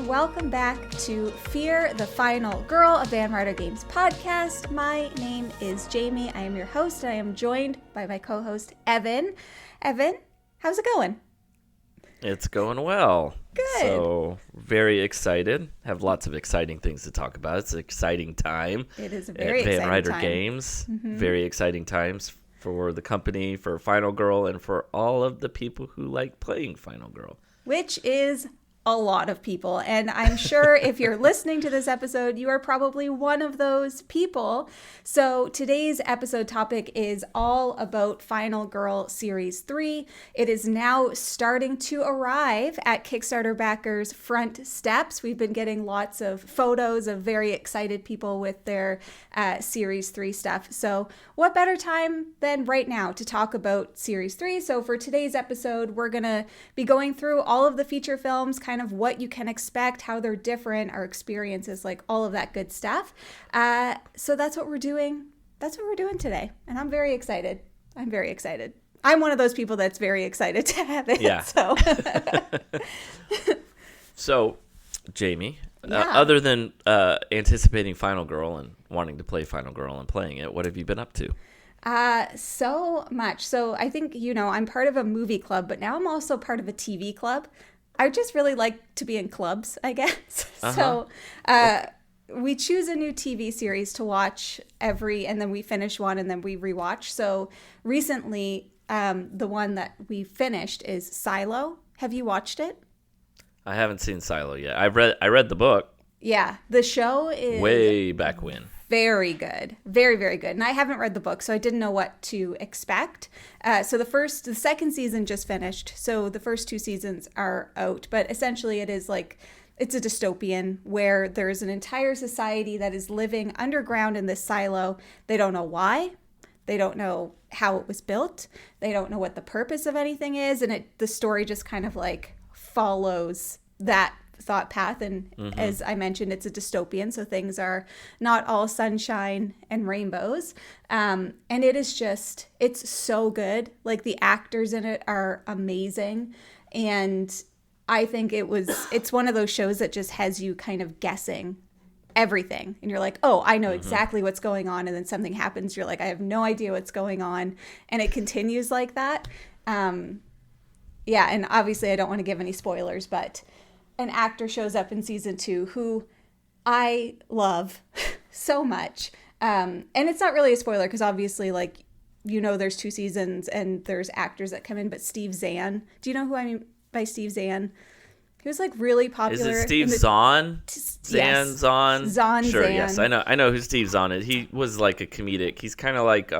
welcome back to Fear the Final Girl, a Van Ryder Games podcast. My name is Jamie. I am your host, and I am joined by my co-host, Evan. Evan, how's it going? It's going well. Good. So, very excited. Have lots of exciting things to talk about. It's an exciting time. It is a very exciting Van Ryder time. Games. Mm-hmm. Very exciting times for the company, for Final Girl, and for all of the people who like playing Final Girl. Which is a lot of people. And I'm sure if you're listening to this episode, you are probably one of those people. So today's episode topic is all about Final Girl Series 3. It is now starting to arrive at Kickstarter backers' front steps. We've been getting lots of photos of very excited people with their Series 3 stuff. So what better time than right now to talk about Series 3? So for today's episode, we're going to be going through all of the feature films, kind of what you can expect, how they're different, our experiences, like all of that good stuff. So that's what we're doing. That's what we're doing today. And I'm very excited. I'm one of those people that's very excited to have it. Yeah. So, So Jamie, Yeah. other than anticipating Final Girl and wanting to play Final Girl and playing it, what have you been up to? so much. So I think, I'm part of a movie club, but now I'm also part of a TV club. I just really like to be in clubs, I guess. So we choose a new TV series to watch and then we finish one and then we rewatch. So recently, the one that we finished is Silo. Have you watched it? I haven't seen Silo yet. I read the book. Yeah, the show is way back when. Very good. Very, very good. And I haven't read the book, so I didn't know what to expect. So the second season just finished. So the first two seasons are out. But essentially it's a dystopian where there's an entire society that is living underground in this silo. They don't know why. They don't know how it was built. They don't know what the purpose of anything is. And the story just kind of follows that thought path, and as I mentioned, it's a dystopian, so things are not all sunshine and rainbows, and it's so good. Like, the actors in it are amazing, and I think it's one of those shows that just has you kind of guessing everything, and you're like, oh, I know exactly what's going on, and then something happens, you're like, I have no idea what's going on, and it continues like that. And obviously I don't want to give any spoilers, but an actor shows up in season 2 who I love so much. And it's not really a spoiler because obviously, there's 2 seasons and there's actors that come in, but Steve Zahn. Do you know who I mean by Steve Zahn? He was really popular. Is it Steve Zahn? Yes. Zahn? Zahn. Sure, Zahn. yes. I know who Steve Zahn is. He was like a comedic. He's kind of like,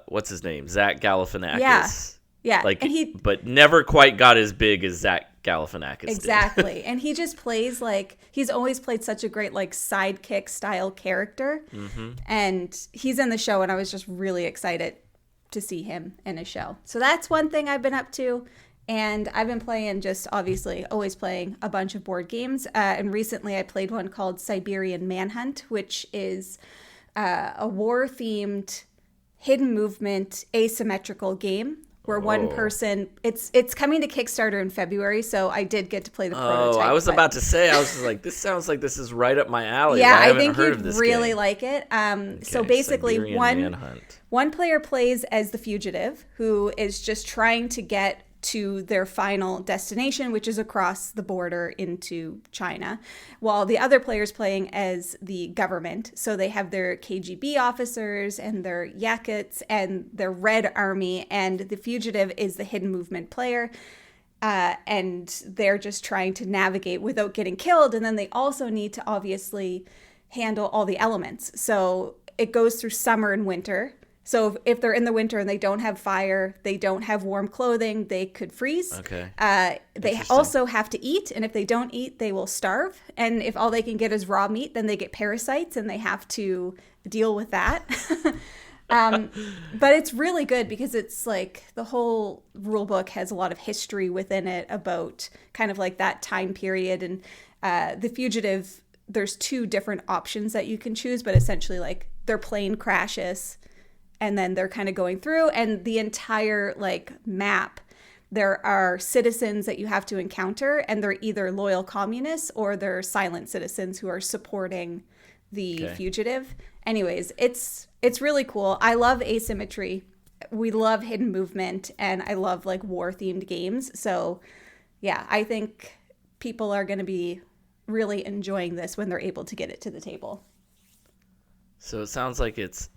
what's his name? Zach Galifianakis. Yeah. But never quite got as big as Zach Galifianakis Exactly. did. And he just plays he's always played such a great sidekick style character. And he's in the show, and I was just really excited to see him in a show. So that's one thing I've been up to. And I've been playing, just obviously always playing a bunch of board games. And recently I played one called Siberian Manhunt, which is a war-themed hidden movement asymmetrical game. Where one person, it's coming to Kickstarter in February, so I did get to play the prototype. I was about to say, I was just like, this sounds like this is right up my alley. Yeah, I think heard you'd of this really game. like it. Okay, so basically, Siberian one player plays as the fugitive, who is just trying to get to their final destination, which is across the border into China, while the other player's playing as the government. So they have their KGB officers and their Yakuts and their Red Army, and the fugitive is the hidden movement player. And they're just trying to navigate without getting killed. And then they also need to obviously handle all the elements. So it goes through summer and winter. So if they're in the winter and they don't have fire, they don't have warm clothing, they could freeze. Okay. They also have to eat, and if they don't eat, they will starve. And if all they can get is raw meat, then they get parasites, and they have to deal with that. But it's really good because it's the whole rule book has a lot of history within it about kind of that time period. And the fugitive, there's 2 different options that you can choose, but essentially their plane crashes. And then they're kind of going through, and the entire map there are citizens that you have to encounter, and they're either loyal communists or they're silent citizens who are supporting the fugitive. Anyways, it's really cool. I love asymmetry. We love hidden movement, and I love like war themed games. So yeah, I think people are going to be really enjoying this when they're able to get it to the table. So it sounds like it's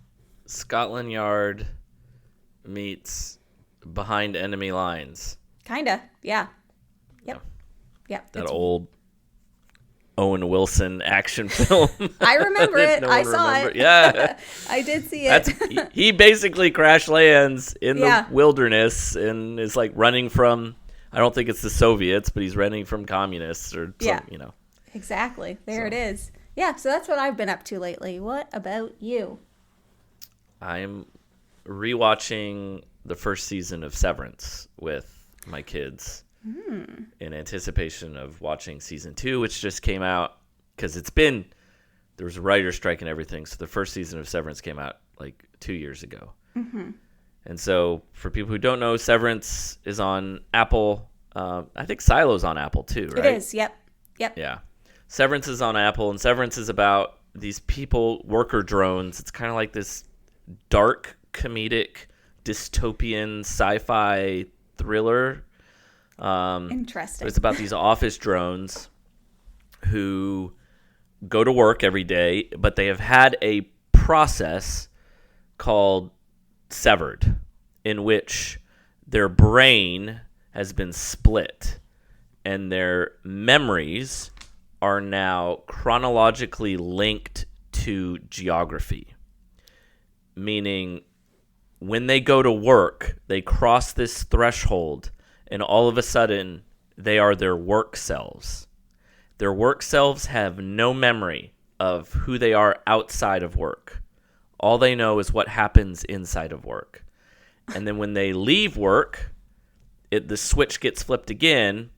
Scotland Yard meets Behind Enemy Lines. Kinda, yeah. Yep. Yeah. That old Owen Wilson action film. I remember it. I saw it. Yeah. I did see it. He basically crash lands in the wilderness and is like running from, I don't think it's the Soviets, but he's running from communists or something, you know. Exactly. There it is. Yeah, so that's what I've been up to lately. What about you? I'm rewatching the first season of Severance with my kids in anticipation of watching season 2, which just came out, because there was a writer strike and everything, so the first season of Severance came out like 2 years ago. And so for people who don't know, Severance is on Apple. I think Silo's on Apple too, right? It is, yep. Yeah. Severance is on Apple, and Severance is about these people, worker drones. It's kind of like this dark, comedic, dystopian sci-fi thriller. Interesting. It's about these office drones who go to work every day, but they have had a process called severed, in which their brain has been split and their memories are now chronologically linked to geography. Meaning, when they go to work, they cross this threshold, and all of a sudden, they are their work selves. Their work selves have no memory of who they are outside of work. All they know is what happens inside of work. And then when they leave work, the switch gets flipped again,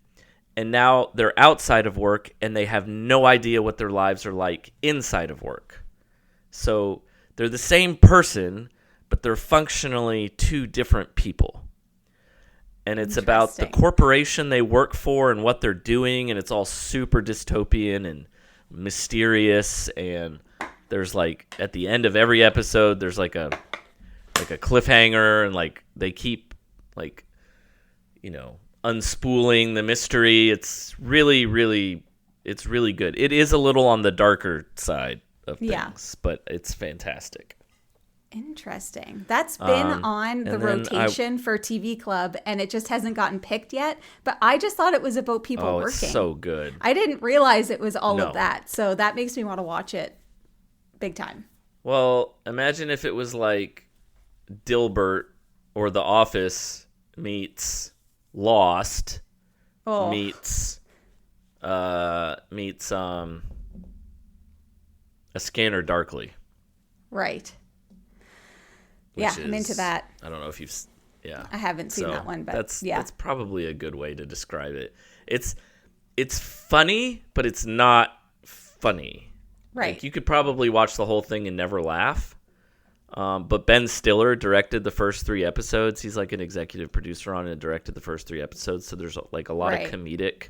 and now they're outside of work, and they have no idea what their lives are like inside of work. So they're the same person, but they're functionally two different people. And it's about the corporation they work for and what they're doing, and it's all super dystopian and mysterious. And there's like, at the end of every episode, there's like a cliffhanger, and like they keep like, you know, unspooling the mystery. It's really, really, it's really good. It is a little on the darker side of things, but it's fantastic. Interesting. That's been on the rotation for TV Club, and it just hasn't gotten picked yet. But I just thought it was about people working. It's so good. I didn't realize it was all of that. So that makes me want to watch it big time. Well, imagine if it was like Dilbert or The Office meets Lost meets A Scanner Darkly. Right. Yeah, I'm into that. I don't know if you've... Yeah. I haven't seen that one, but that's probably a good way to describe it. It's funny, but it's not funny. Right. Like, you could probably watch the whole thing and never laugh. But Ben Stiller directed the first 3 episodes. He's like an executive producer on it and directed the first 3 episodes. So there's like a lot of comedic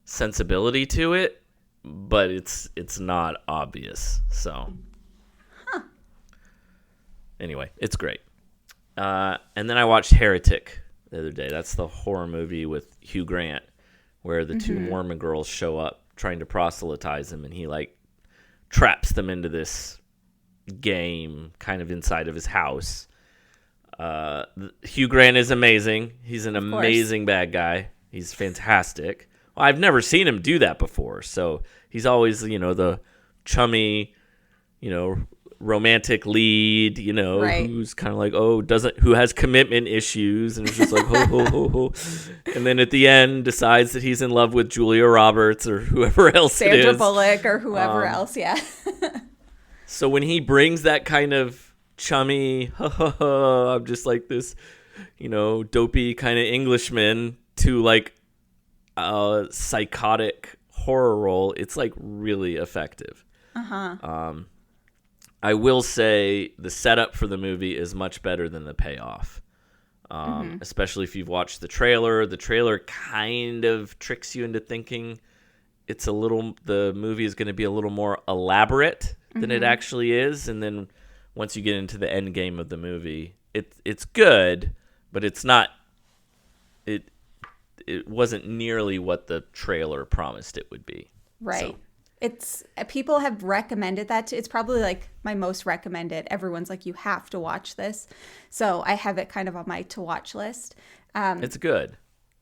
sensibility to it, but it's not obvious. So anyway, it's great. And then I watched Heretic the other day. That's the horror movie with Hugh Grant, where the 2 Mormon girls show up trying to proselytize him, and he like traps them into this game kind of inside of his house. Hugh Grant is amazing. He's an amazing bad guy. He's fantastic. Well, I've never seen him do that before, so he's always, you know, the chummy, you know, romantic lead, you know, who's kind of like, who has commitment issues, and it's just like, ho, ho, ho, ho. And then at the end decides that he's in love with Julia Roberts or whoever else it is. Sandra Bullock or whoever else, yeah. So when he brings that kind of chummy, I'm just like this, you know, dopey kind of Englishman to like a psychotic horror role, it's like really effective. I will say the setup for the movie is much better than the payoff. Especially if you've watched the trailer. The trailer kind of tricks you into thinking the movie is going to be a little more elaborate than it actually is. And then once you get into the end game of the movie, it's good, but it's not. It wasn't nearly what the trailer promised it would be. Right. So. It's people have recommended that. It's probably like my most recommended. Everyone's like, you have to watch this. So I have it kind of on my to watch list. It's good.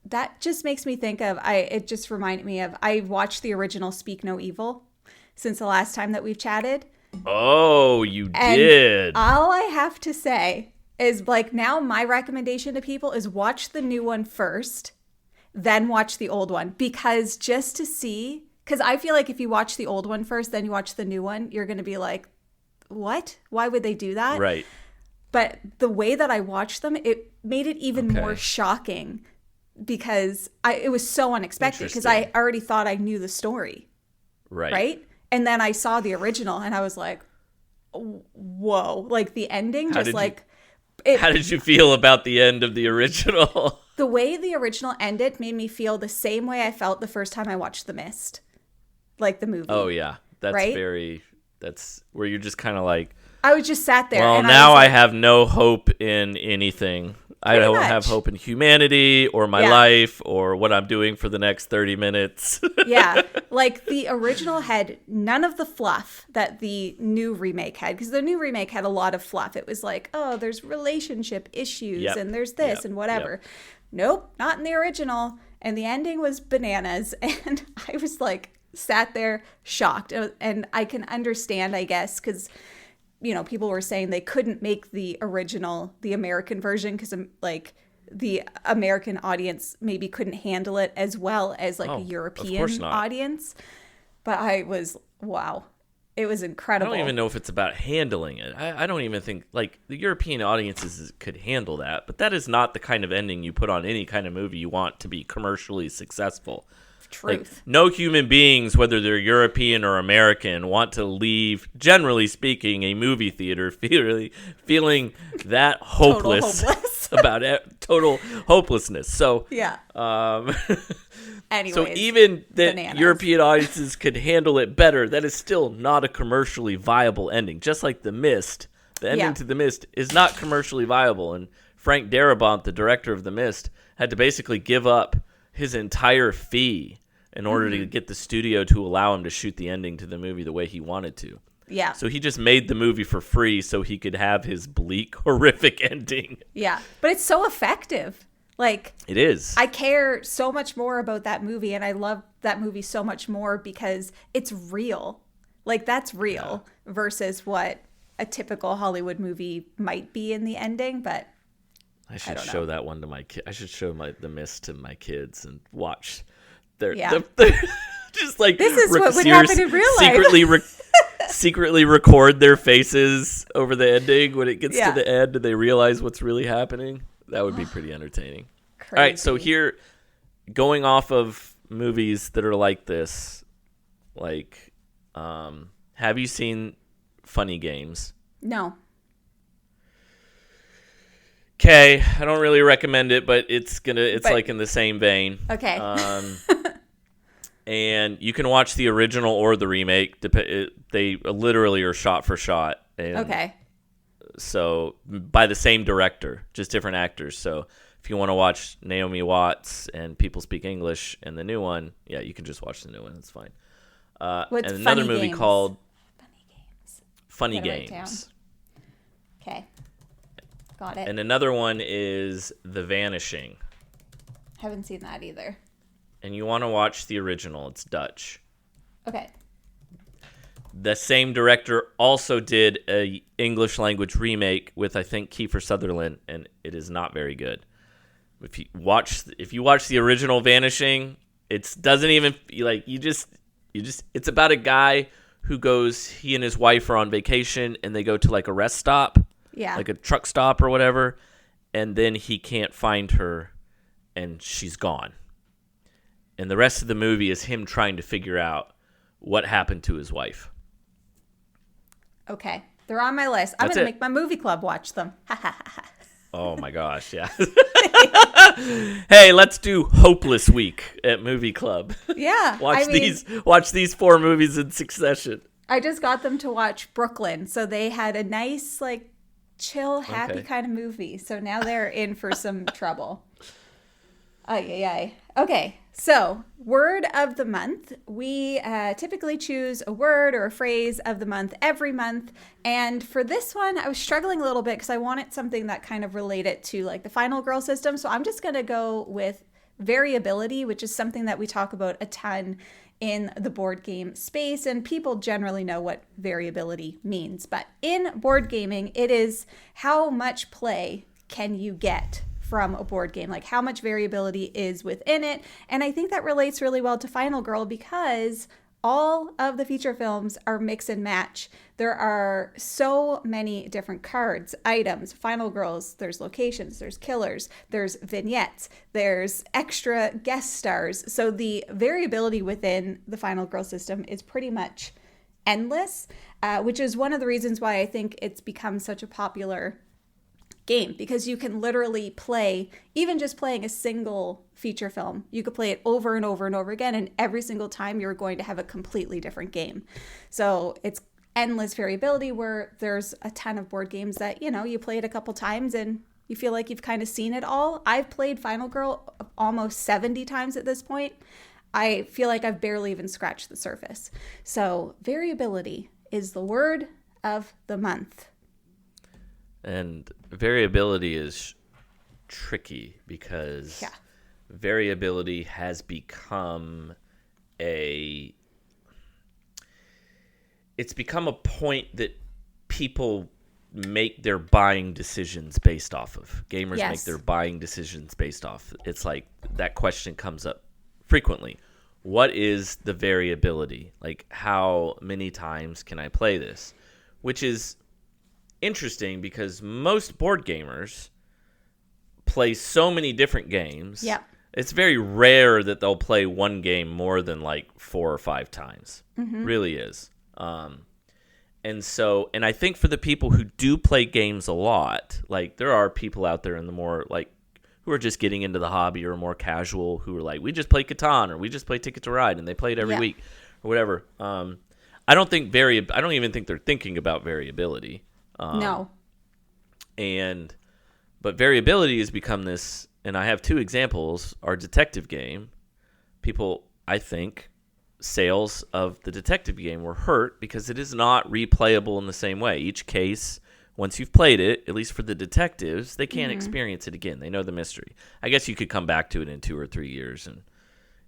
That just makes me think of, it just reminded me of, I watched the original Speak No Evil since the last time that we've chatted. Oh, you did. All I have to say is, like, now my recommendation to people is watch the new one first, then watch the old one. Because just to see, because I feel like if you watch the old one first, then you watch the new one, you're going to be like, what? Why would they do that? Right. But the way that I watched them, it made it even more shocking because it was so unexpected because I already thought I knew the story. Right? And then I saw the original and I was like, whoa. Like the ending how did you feel about the end of the original? The way the original ended made me feel the same way I felt the first time I watched The Mist. Like the movie. Oh, yeah. That's where you're just kind of like, I was just sat there. Well, and now I have no hope in anything. I don't have hope in humanity or my life or what I'm doing for the next 30 minutes. Yeah. Like the original had none of the fluff that the new remake had. Because the new remake had a lot of fluff. It was like, oh, there's relationship issues and there's this and whatever. Nope, not in the original. And the ending was bananas. And I was like, sat there shocked. And I can understand, I guess, because people were saying they couldn't make the original, the American version, because like the American audience maybe couldn't handle it as well as like a European audience. But wow, it was incredible. I don't even know if it's about handling it. I don't even think like the European audiences could handle that. But that is not the kind of ending you put on any kind of movie you want to be commercially successful. Truth. Like, no human beings, whether they're European or American, want to leave, generally speaking, a movie theater feeling that hopeless about total hopelessness. So yeah. Anyways, so even that bananas. European audiences could handle it better, that is still not a commercially viable ending. Just like The Mist, the ending to The Mist is not commercially viable, and Frank Darabont, the director of The Mist, had to basically give up his entire fee in order to get the studio to allow him to shoot the ending to the movie the way he wanted to. Yeah. So he just made the movie for free so he could have his bleak, horrific ending. Yeah. But it's so effective. Like, it is. I care so much more about that movie, and I love that movie so much more because it's real. Like, that's real versus what a typical Hollywood movie might be in the ending, but I should show that one to my kids. I should show The Mist to my kids and watch their just like this is what would happen in real life. Secretly record their faces over the ending when it gets to the end and they realize what's really happening. That would be pretty entertaining. Crazy. All right, so here, going off of movies that are like this, like, have you seen Funny Games? No. Okay, I don't really recommend it, but it's like in the same vein. Okay. And you can watch the original or the remake. They literally are shot for shot. And okay. So by the same director, just different actors. So if you want to watch Naomi Watts and People Speak English and the new one, yeah, you can just watch the new one. It's fine. What's and another Funny movie Games? called Funny Games. Okay. Got it. And another one is The Vanishing. Haven't seen that either. And you want to watch the original. It's Dutch. Okay. The same director also did a English language remake with, I think, Kiefer Sutherland, and it is not very good. If you watch the original Vanishing, it doesn't even like it's about a guy who he and his wife are on vacation and they go to like a rest stop. Yeah. Like a truck stop or whatever, and then he can't find her and she's gone. And the rest of the movie is him trying to figure out what happened to his wife. Okay. They're on my list. I'm going to make my movie club watch them. Oh my gosh, yeah. Hey, let's do Hopeless Week at Movie Club. Yeah. Watch these 4 movies in succession. I just got them to watch Brooklyn, so they had a nice, like, chill, happy kind of movie. So now they're in for some trouble. Okay, so word of the month. We typically choose a word or a phrase of the month every month. And for this one, I was struggling a little bit because I wanted something that kind of related to like the Final Girl system. So I'm just going to go with variability, which is something that we talk about a ton in the board game space, and people generally know what variability means. But in board gaming, it is how much play can you get from a board game, like how much variability is within it. And I think that relates really well to Final Girl because all of the feature films are mix and match. There are so many different cards, items, Final Girls, there's locations, there's killers, there's vignettes, there's extra guest stars. So the variability within the Final Girl system is pretty much endless, which is one of the reasons why I think it's become such a popular game, because you can literally play, even just playing a single feature film, you could play it over and over and over again, and every single time you're going to have a completely different game. So it's endless variability, where there's a ton of board games that, you know, you play it a couple times and you feel like you've kind of seen it all. I've played Final Girl almost 70 times at this point. I feel like I've barely even scratched the surface. So variability is the word of the month. And variability is tricky because variability has become it's become a point that people make their buying decisions based off of. Gamers make their buying decisions based off. It's like that question comes up frequently. What is the variability? Like, how many times can I play this? Which is interesting because most board gamers play so many different games. Yeah. It's very rare that they'll play one game more than like 4 or 5 times. Mm-hmm. Really is. And I think for the people who do play games a lot, like there are people out there in the more like who are just getting into the hobby or more casual who are like, we just play Catan or we just play Ticket to Ride and they play it every week or whatever. I don't even think they're thinking about variability. No. But variability has become this, and I have 2 examples. Our detective game, people, I think, sales of the detective game were hurt because it is not replayable in the same way. Each case, once you've played it, at least for the detectives, they can't experience it again. They know the mystery. I guess you could come back to it in 2 or 3 years and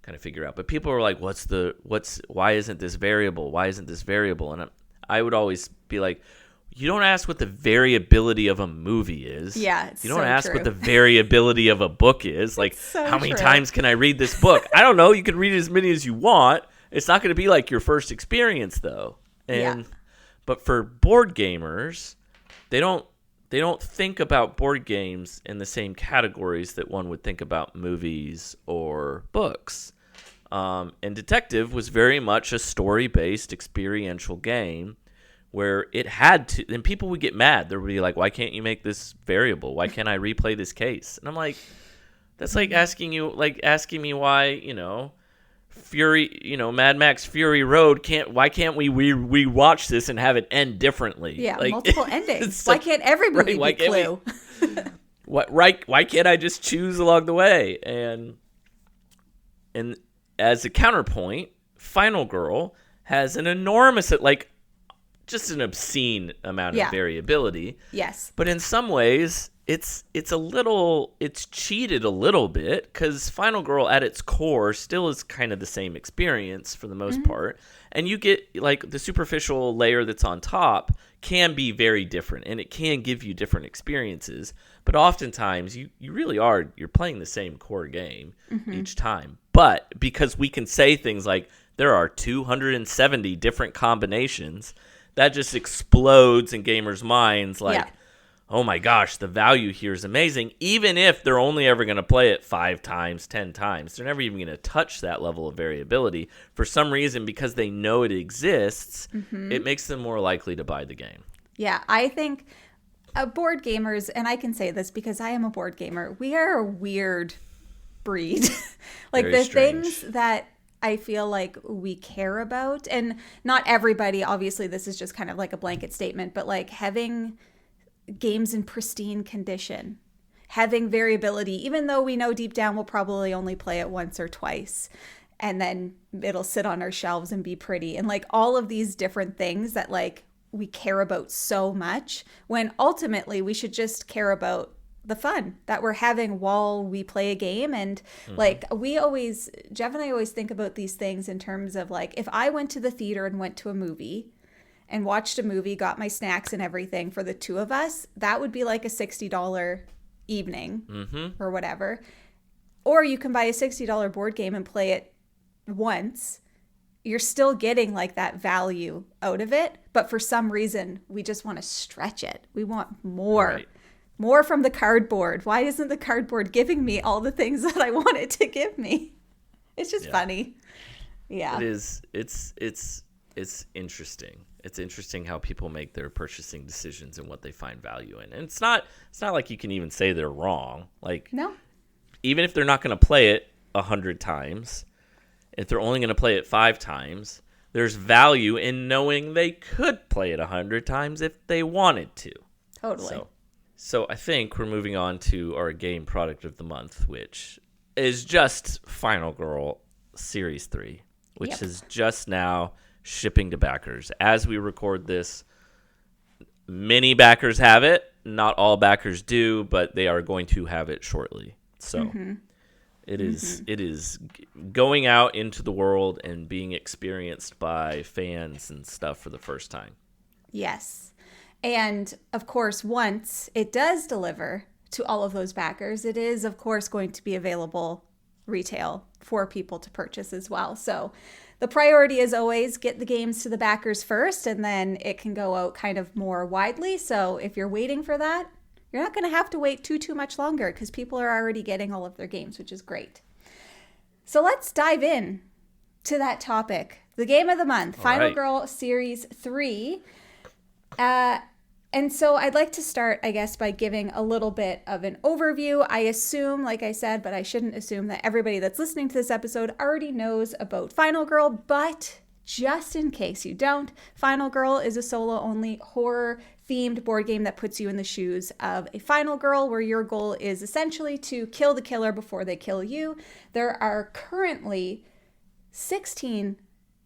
kind of figure out. But people are like, why isn't this variable? Why isn't this variable? And I would always be like, you don't ask what the variability of a movie is. Yeah, it's You don't so ask true. what the variability of a book is. Like, so how many true. times can I read this book? I don't know. You can read as many as you want. It's not going to be like your first experience, though. But for board gamers, they don't think about board games in the same categories that one would think about movies or books. And Detective was very much a story-based experiential game where it had to, and people would get mad. They would be like, why can't you make this variable? Why can't I replay this case? And I'm like, that's like asking me why, Mad Max Fury Road why can't we watch this and have it end differently? Yeah, like, multiple endings. Why can't every movie be Clue? Why can't I just choose along the way? And as a counterpoint, Final Girl has an enormous, just an obscene amount of variability. Yes. But in some ways, it's cheated a little bit because Final Girl at its core still is kind of the same experience for the most part. And you get like the superficial layer that's on top can be very different and it can give you different experiences. But oftentimes you're playing the same core game each time. But because we can say things like there are 270 different combinations, that just explodes in gamers' minds oh my gosh, the value here is amazing. Even if they're only ever going to play it 5 times, 10 times, they're never even going to touch that level of variability. For some reason, because they know it exists, it makes them more likely to buy the game. Yeah, I think board gamers, and I can say this because I am a board gamer, we are a weird breed. Like Very the strange. things that I feel like we care about, and not everybody, obviously this is just kind of like a blanket statement, but like having games in pristine condition, having variability, even though we know deep down we'll probably only play it once or twice, and then it'll sit on our shelves and be pretty. And like all of these different things that like we care about so much, when ultimately we should just care about the fun that we're having while we play a game. And like Jeff and I always think about these things in terms of like, if I went to the theater and went to a movie and watched a movie, got my snacks and everything for the two of us, that would be like a $60 evening or whatever. Or you can buy a $60 board game and play it once. You're still getting like that value out of it, but for some reason we just want to stretch it. We want more. Right. More from the cardboard. Why isn't the cardboard giving me all the things that I want it to give me? It's just funny. Yeah. It is. It's interesting. It's interesting how people make their purchasing decisions and what they find value in. And it's not like you can even say they're wrong. Like, No. even if they're not going to play it 100 times, if they're only going to play it 5 times, there's value in knowing they could play it 100 times if they wanted to. Totally. So I think we're moving on to our game product of the month, which is just Final Girl Series 3, which is just now shipping to backers. As we record this, many backers have it. Not all backers do, but they are going to have it shortly. So it is going out into the world and being experienced by fans and stuff for the first time. Yes. And of course, once it does deliver to all of those backers, it is, of course, going to be available retail for people to purchase as well. So the priority is always get the games to the backers first, and then it can go out kind of more widely. So if you're waiting for that, you're not going to have to wait too much longer because people are already getting all of their games, which is great. So let's dive in to that topic. The game of the month, Final Girl Series 3. And so I'd like to start, I guess, by giving a little bit of an overview. I assume, like I said, but I shouldn't assume that everybody that's listening to this episode already knows about Final Girl, but just in case you don't, Final Girl is a solo-only horror-themed board game that puts you in the shoes of a final girl, where your goal is essentially to kill the killer before they kill you. There are currently 16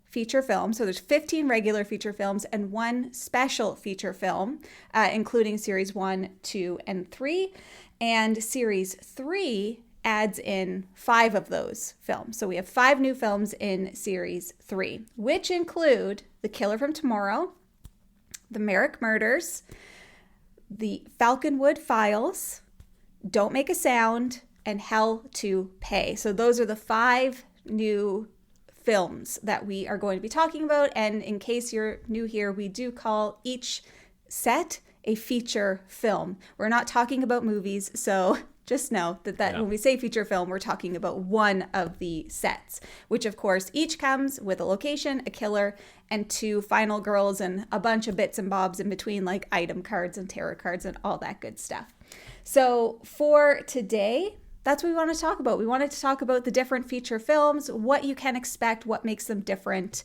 feature films. So there's 15 regular feature films and 1 special feature film, including Series 1, 2, and 3. And Series 3 adds in 5 of those films. So we have 5 new films in Series 3, which include The Killer from Tomorrow, The Merrick Murders, The Falconwood Files, Don't Make a Sound, and Hell to Pay. So those are the 5 new films that we are going to be talking about. And in case you're new here, we do call each set a feature film. We're not talking about movies, so just know that when we say feature film, we're talking about one of the sets, which of course each comes with a location, a killer, and 2 final girls, and a bunch of bits and bobs in between, like item cards and tarot cards and all that good stuff. So for today, that's what we want to talk about. We wanted to talk about the different feature films, what you can expect, what makes them different,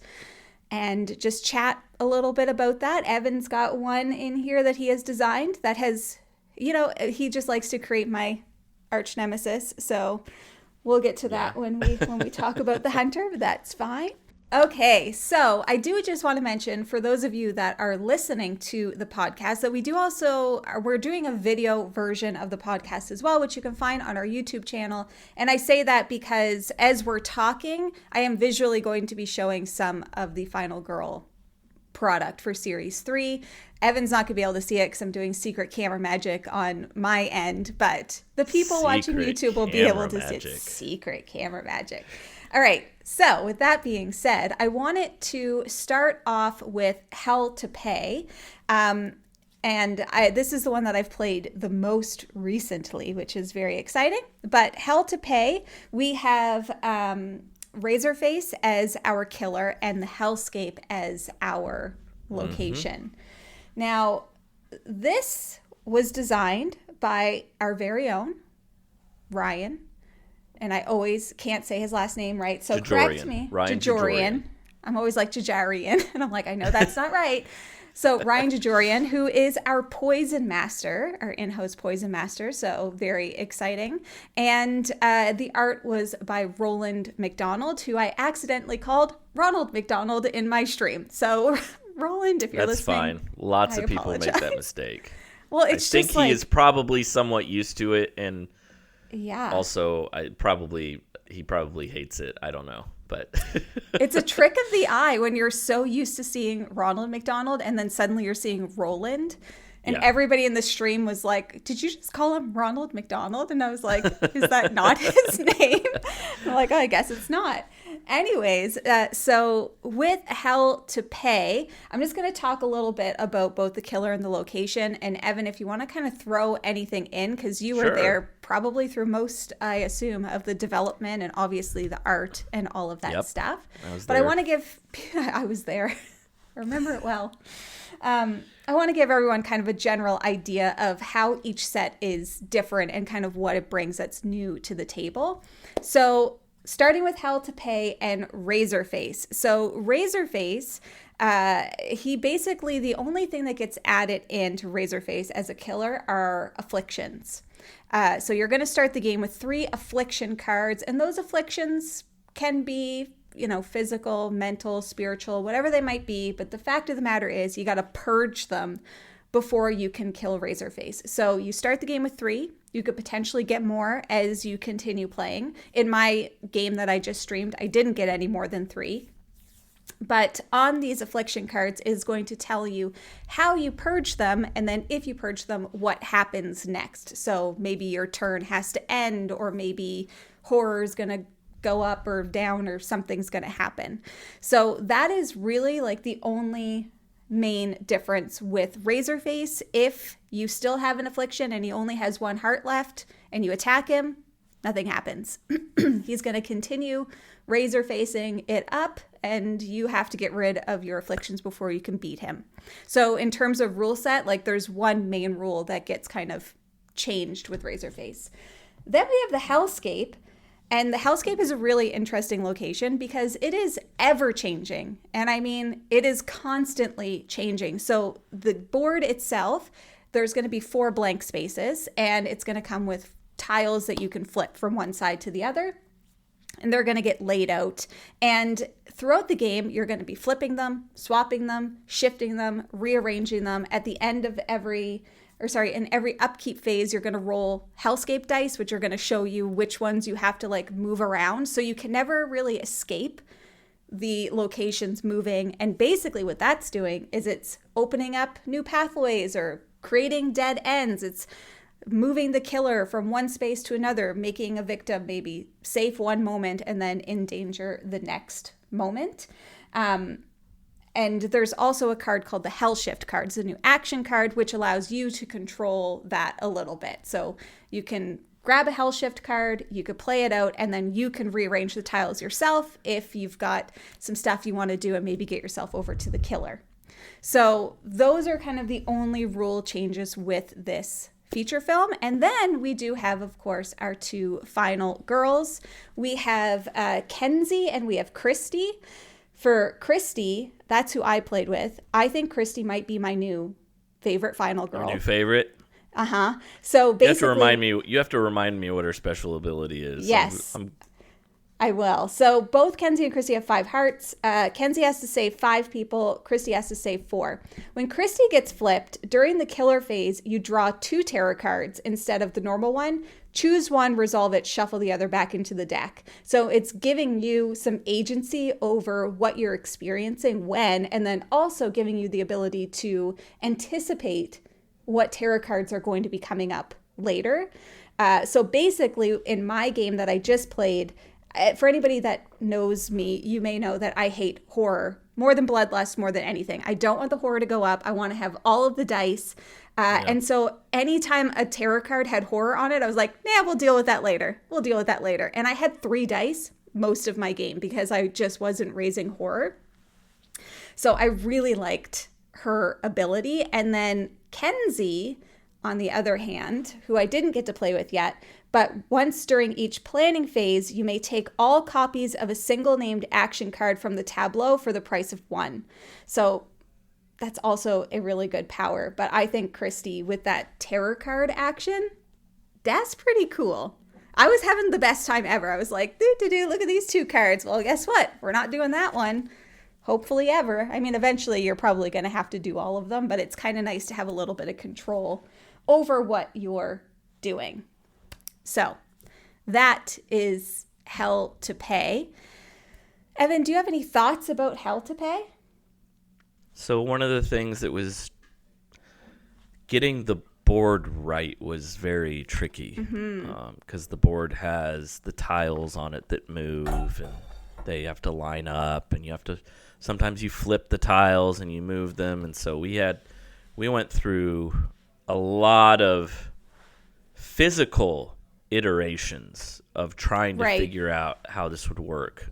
and just chat a little bit about that. Evan's got one in here that he has designed that has, he just likes to create my arch nemesis. So we'll get to that when we talk about the hunter, but that's fine. Okay, so I do just want to mention, for those of you that are listening to the podcast, that we're doing a video version of the podcast as well, which you can find on our YouTube channel. And I say that because as we're talking, I am visually going to be showing some of the Final Girl product for Series 3. Evan's not going to be able to see it because I'm doing secret camera magic on my end, but the people watching YouTube will be able to see it. Secret camera magic. All right, so with that being said, I wanted to start off with Hell to Pay. This is the one that I've played the most recently, which is very exciting. But Hell to Pay, we have Razorface as our killer and the Hellscape as our location. Now, this was designed by our very own Ryan. And I always can't say his last name right, so correct me. Ryan Jajorian. I'm always like Jajarian, and I'm like, I know that's not right. So Ryan Jajorian, who is our poison master, our in-house poison master, so very exciting. And the art was by Roland McDonald, who I accidentally called Ronald McDonald in my stream. So Roland, if you're listening, that's fine. Lots of people apologize. make that mistake. Well, it's I think just like, he is probably somewhat used to it, and yeah. also he probably hates it. I don't know, but it's a trick of the eye when you're so used to seeing Ronald McDonald and then suddenly you're seeing Roland. And everybody in the stream was like, did you just call him Ronald McDonald? And I was like, is that not his name? I'm like, oh, I guess it's not. Anyways, so with Hell to Pay, I'm just going to talk a little bit about both the killer and the location. And Evan, if you want to kind of throw anything in, because you were there probably through most, I assume, of the development and obviously the art and all of that stuff. But I want to give, I was there. I remember it well. I want to give everyone kind of a general idea of how each set is different and kind of what it brings that's new to the table. So starting with Hell to Pay and Razorface. So Razorface, he basically, the only thing that gets added into Razorface as a killer are afflictions. So you're going to start the game with 3 affliction cards, and those afflictions can be, you know, physical, mental, spiritual, whatever they might be. But the fact of the matter is you got to purge them before you can kill Razorface. So you start the game with 3. You could potentially get more as you continue playing. In my game that I just streamed, I didn't get any more than 3. But on these affliction cards is going to tell you how you purge them, and then if you purge them, what happens next. So maybe your turn has to end, or maybe horror is going to go up or down, or something's going to happen. So that is really like the only main difference with Razorface. If you still have an affliction and he only has 1 heart left and you attack him, nothing happens. He's going to continue razor facing it up, and you have to get rid of your afflictions before you can beat him. So in terms of rule set, like there's one main rule that gets kind of changed with Razorface. Then we have the Hellscape. And the Hellscape is a really interesting location because it is ever changing. And I mean, it is constantly changing. So the board itself, there's going to be 4 blank spaces, and it's going to come with tiles that you can flip from one side to the other. And they're going to get laid out. And throughout the game, you're going to be flipping them, swapping them, shifting them, rearranging them. At the end of in every upkeep phase, you're going to roll Hellscape dice, which are going to show you which ones you have to like move around. So you can never really escape the locations moving. And basically what that's doing is it's opening up new pathways or creating dead ends. It's moving the killer from one space to another, making a victim maybe safe one moment and then in danger the next moment. And there's also a card called the Hell Shift card. It's a new action card, which allows you to control that a little bit. So you can grab a Hell Shift card, you could play it out, and then you can rearrange the tiles yourself if you've got some stuff you want to do and maybe get yourself over to the killer. So those are kind of the only rule changes with this feature film. And then we do have, of course, our 2 final girls. We have Kenzie and we have Christy. For Christy, that's who I played with. I think Christy might be my new favorite final girl. Your new favorite? Uh-huh. So basically, you have to remind me what her special ability is. Yes. I will. So both Kenzie and Christy have 5 hearts. Kenzie has to save 5 people. Christy has to save 4. When Christy gets flipped, during the killer phase, you draw 2 tarot cards instead of the normal one. Choose one, resolve it, shuffle the other back into the deck. So it's giving you some agency over what you're experiencing when, and then also giving you the ability to anticipate what tarot cards are going to be coming up later. So basically, in my game that I just played, for anybody that knows me, you may know that I hate horror more than bloodlust, more than anything. I don't want the horror to go up. I want to have all of the dice. And so anytime a tarot card had horror on it, I was like, nah, we'll deal with that later. And I had 3 dice most of my game because I just wasn't raising horror. So I really liked her ability. And then Kenzie, on the other hand, who I didn't get to play with yet, but once during each planning phase, you may take all copies of a single named action card from the tableau for the price of one. So that's also a really good power. But I think, Christy, with that terror card action, that's pretty cool. I was having the best time ever. I was like, look at these 2 cards. Well, guess what? We're not doing that one. Hopefully ever. I mean, eventually you're probably going to have to do all of them, but it's kind of nice to have a little bit of control over what you're doing. So that is Hell to Pay. Evan, do you have any thoughts about Hell to Pay? So one of the things that was getting the board right was very tricky, because the board has the tiles on it that move, and they have to line up, and sometimes you flip the tiles and you move them. And so we went through a lot of physical iterations of trying to figure out how this would work,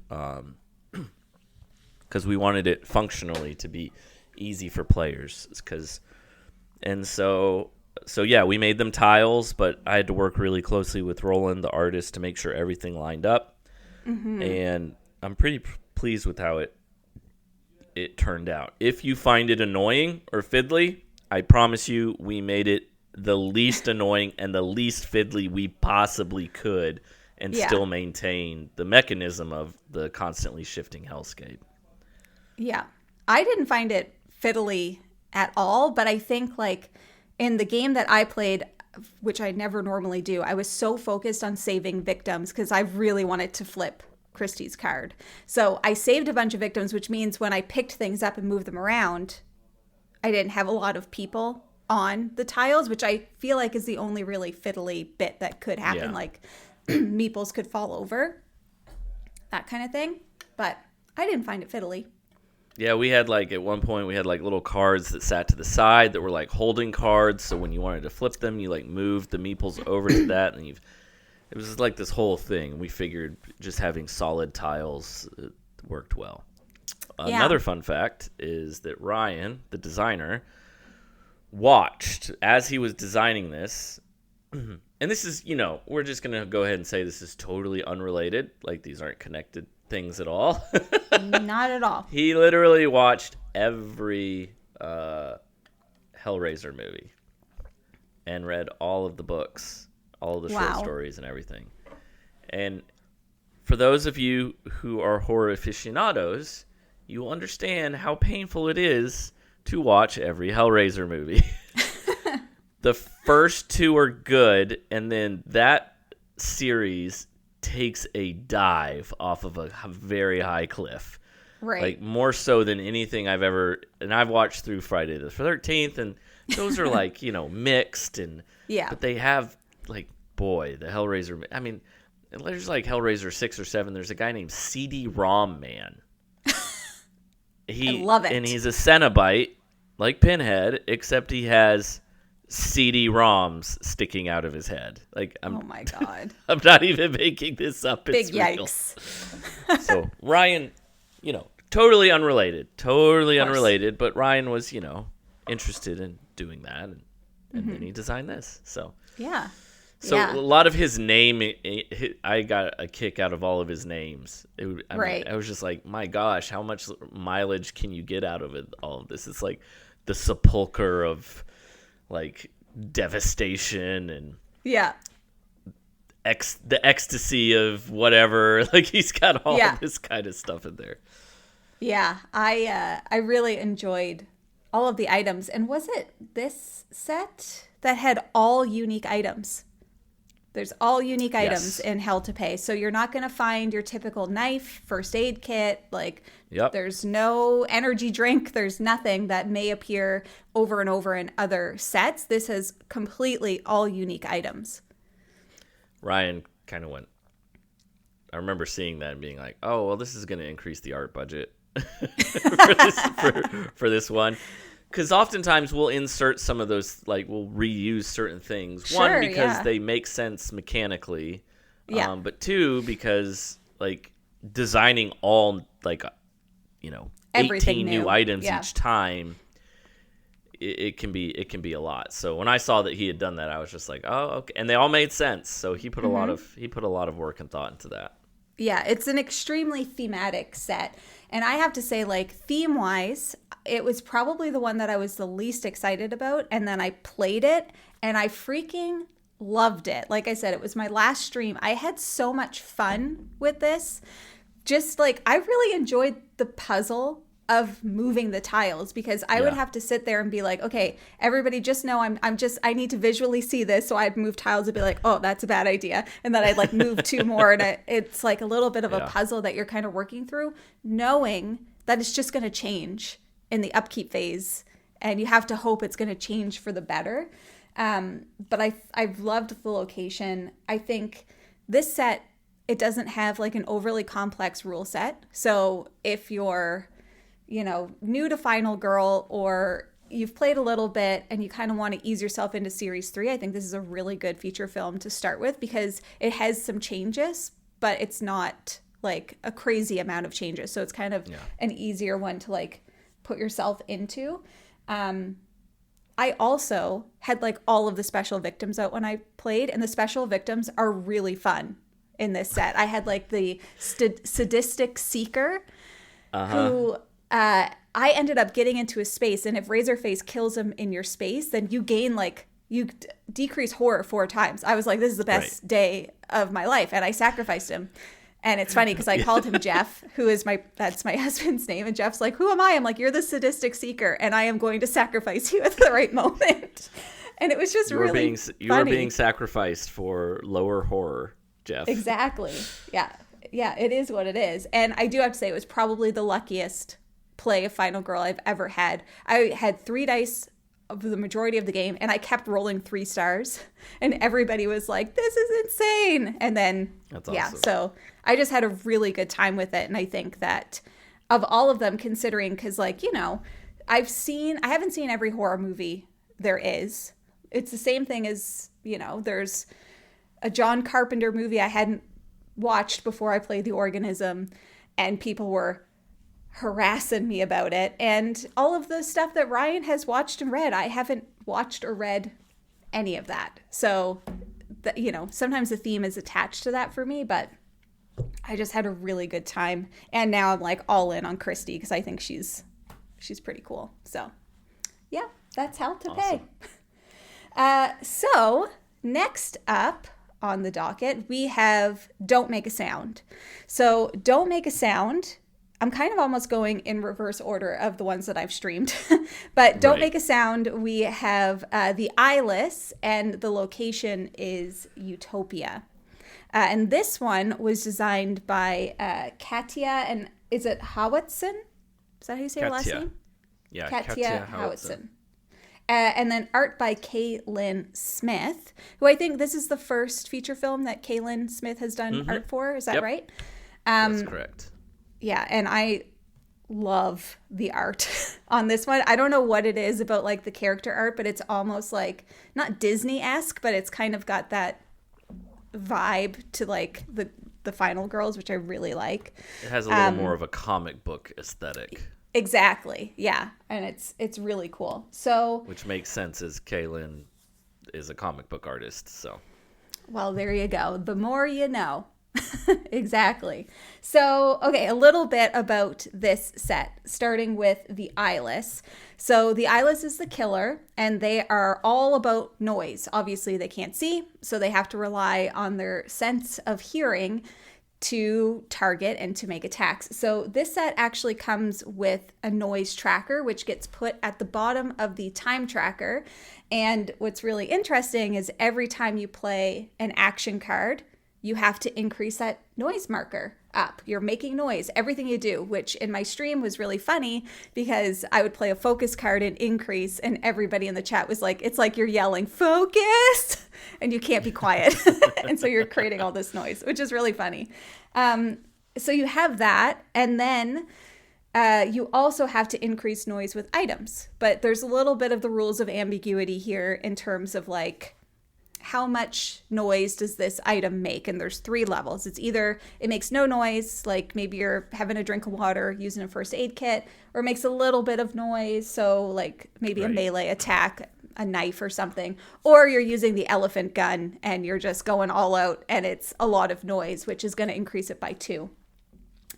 because we wanted it functionally to be easy for players. So we made them tiles, but I had to work really closely with Roland, the artist, to make sure everything lined up. And I'm pretty pleased with how it turned out. If you find it annoying or fiddly, I promise you we made it the least annoying and the least fiddly we possibly could, and still maintain the mechanism of the constantly shifting hellscape. Yeah. I didn't find it fiddly at all, but I think like in the game that I played, which I never normally do, I was so focused on saving victims because I really wanted to flip Christie's card. So I saved a bunch of victims, which means when I picked things up and moved them around, I didn't have a lot of people on the tiles, which I feel like is the only really fiddly bit that could happen. Yeah. Like meeples could fall over, that kind of thing. But I didn't find it fiddly. Yeah, we had at one point we had little cards that sat to the side that were holding cards. So when you wanted to flip them, you moved the meeples over to that, and it was this whole thing. We figured just having solid tiles worked well. Yeah. Another fun fact is that Ryan, the designer, watched as he was designing this. And this is, we're just going to go ahead and say this is totally unrelated. These aren't connected things at all. Not at all. He literally watched every Hellraiser movie and read all of the books, all of the short stories and everything. And for those of you who are horror aficionados, you will understand how painful it is to watch every Hellraiser movie. The first 2 are good, and then that series takes a dive off of a very high cliff. Right. More so than anything I've ever... And I've watched through Friday the 13th, and those are mixed. And yeah. But they have, the Hellraiser... I mean, there's Hellraiser 6 or 7. There's a guy named CD-ROM Man. I love it. And he's a Cenobite, like Pinhead, except he has CD-ROMs sticking out of his head. Oh my God. I'm not even making this up. It's Big real. yikes. So Ryan, totally unrelated, but Ryan was, interested in doing that, and then he designed this. So yeah. So a lot of his name, I got a kick out of all of his names. I was just like, my gosh, how much mileage can you get out of it? All of this, it's the sepulcher of devastation and the ecstasy of whatever. He's got all of this kind of stuff in there. Yeah, I really enjoyed all of the items. And was it this set that had all unique items? There's all unique items in Hell to Pay. So you're not going to find your typical knife, first aid kit. There's no energy drink. There's nothing that may appear over and over in other sets. This has completely all unique items. Ryan kind of went... I remember seeing that and being like, oh, well, this is going to increase the art budget for this one. Because oftentimes we'll insert some of those, we'll reuse certain things. Sure, one, because they make sense mechanically. Yeah. But 2, because, designing all, 18 new items each time, it can be a lot. So when I saw that he had done that, I was just like, oh, okay. And they all made sense. So he put a lot of work and thought into that. Yeah, it's an extremely thematic set. And I have to say, like, theme-wise, it was probably the one that I was the least excited about. And then I played it, and I freaking loved it. Like I said, it was my last stream. I had so much fun with this. Just, like, I really enjoyed the puzzle of moving the tiles, because I would have to sit there and be like, okay, everybody just know I need to visually see this. So I'd move tiles and be like, oh, that's a bad idea. And then I'd like move two more. And it's like a little bit of a puzzle that you're kind of working through, knowing that it's just going to change in the upkeep phase. And you have to hope it's going to change for the better. But I've loved the location. I think this set, it doesn't have like an overly complex rule set. So if you're, new to Final Girl, or you've played a little bit and you kind of want to ease yourself into Series 3, I think this is a really good feature film to start with, because it has some changes, but it's not like a crazy amount of changes. So it's kind of an easier one to like put yourself into. I also had like all of the special victims out when I played, and the special victims are really fun in this set. I had like the sadistic seeker who... I ended up getting into a space, and if Razorface kills him in your space, then you gain you decrease horror 4 times. I was like, this is the best day of my life, and I sacrificed him. And it's funny because I called him Jeff, that's my husband's name, and Jeff's like, who am I? I'm like, you're the sadistic seeker, and I am going to sacrifice you at the right moment. And it was just you were being sacrificed for lower horror, Jeff. Exactly. Yeah, it is what it is. And I do have to say, it was probably the luckiest play of Final Girl I've ever had. I had 3 dice of the majority of the game, and I kept rolling 3 stars, and everybody was like, this is insane. And then that's awesome. So I just had a really good time with it. And I think that of all of them, considering, because I haven't seen every horror movie there is. It's the same thing as, there's a John Carpenter movie I hadn't watched before I played The Organism, and people were harassing me about it. And all of the stuff that Ryan has watched and read, I haven't watched or read any of that. So, sometimes the theme is attached to that for me, but I just had a really good time. And now I'm like all in on Christy, because I think she's pretty cool. So, yeah, that's Hell to Pay. So, next up on the docket, we have Don't Make a Sound. So, Don't Make a Sound, I'm kind of almost going in reverse order of the ones that I've streamed. But Don't Make a Sound, we have the Eyeless, and the location is Utopia. And this one was designed by Katya, and is it Howitson? Is that how you say her last name? Yeah, Katya Howitson. And then art by Kaylin Smith, who I think this is the first feature film that Kaylin Smith has done art for. Is that right? That's correct. Yeah, and I love the art on this one. I don't know what it is about like the character art, but it's almost like not Disney-esque, but it's kind of got that vibe to like the Final Girls, which I really like. It has a little more of a comic book aesthetic. Exactly. Yeah, and it's really cool. So, which makes sense, as Kaylin is a comic book artist. So, well, there you go. The more you know. Exactly. So, okay, a little bit about this set, starting with the Eyeless. So the Eyeless is the killer, and they are all about noise. Obviously, they can't see, so they have to rely on their sense of hearing to target and to make attacks. So this set actually comes with a noise tracker, which gets put at the bottom of the time tracker. And what's really interesting is every time you play an action card, you have to increase that noise marker up. You're making noise, everything you do, which in my stream was really funny because I would play a focus card and increase, and everybody in the chat was like, it's like you're yelling, focus, and you can't be quiet. And so you're creating all this noise, which is really funny. So you have that, and then you also have to increase noise with items. But there's a little bit of the rules of ambiguity here in terms of like, how much noise does this item make? And there's 3 levels. It's either it makes no noise, like maybe you're having a drink of water using a first aid kit, or it makes a little bit of noise, so like maybe a melee attack, a knife or something, or you're using the elephant gun and you're just going all out and it's a lot of noise, which is going to increase it by 2.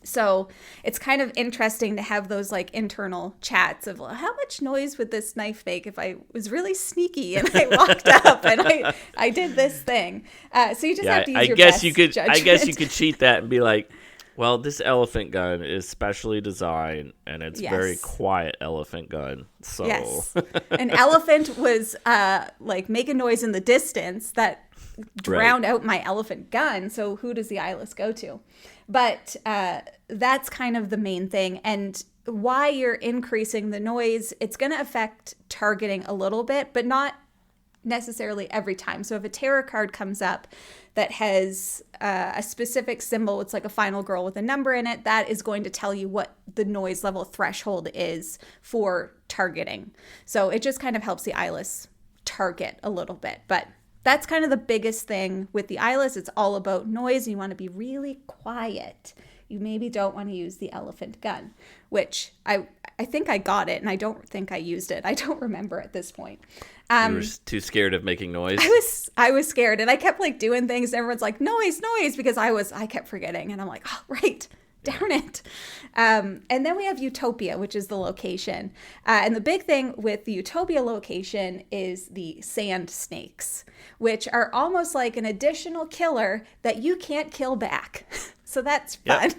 So it's kind of interesting to have those like internal chats of, well, how much noise would this knife make if I was really sneaky and I walked up and I did this thing. So you just have to use your best judgment. I guess you could cheat that and be like, well, this elephant gun is specially designed and it's very quiet elephant gun. So yes, an elephant was like making noise in the distance that drowned out my elephant gun. So who does the eyeless go to? But that's kind of the main thing. And why you're increasing the noise, it's going to affect targeting a little bit, but not necessarily every time. So if a tarot card comes up that has a specific symbol, it's like a final girl with a number in it, that is going to tell you what the noise level threshold is for targeting. So it just kind of helps the eyeless target a little bit. But that's kind of the biggest thing with the eyeless. It's all about noise. You want to be really quiet. You maybe don't want to use the elephant gun, which I think I got it, and I don't think I used it. I don't remember at this point. You were too scared of making noise? I was scared, and I kept like doing things, and everyone's like, noise, because I kept forgetting, and I'm like, oh, right. Darn it. And then we have Utopia, which is the location. And the big thing with the Utopia location is the sand snakes, which are almost like an additional killer that you can't kill back. So that's fun. Yep.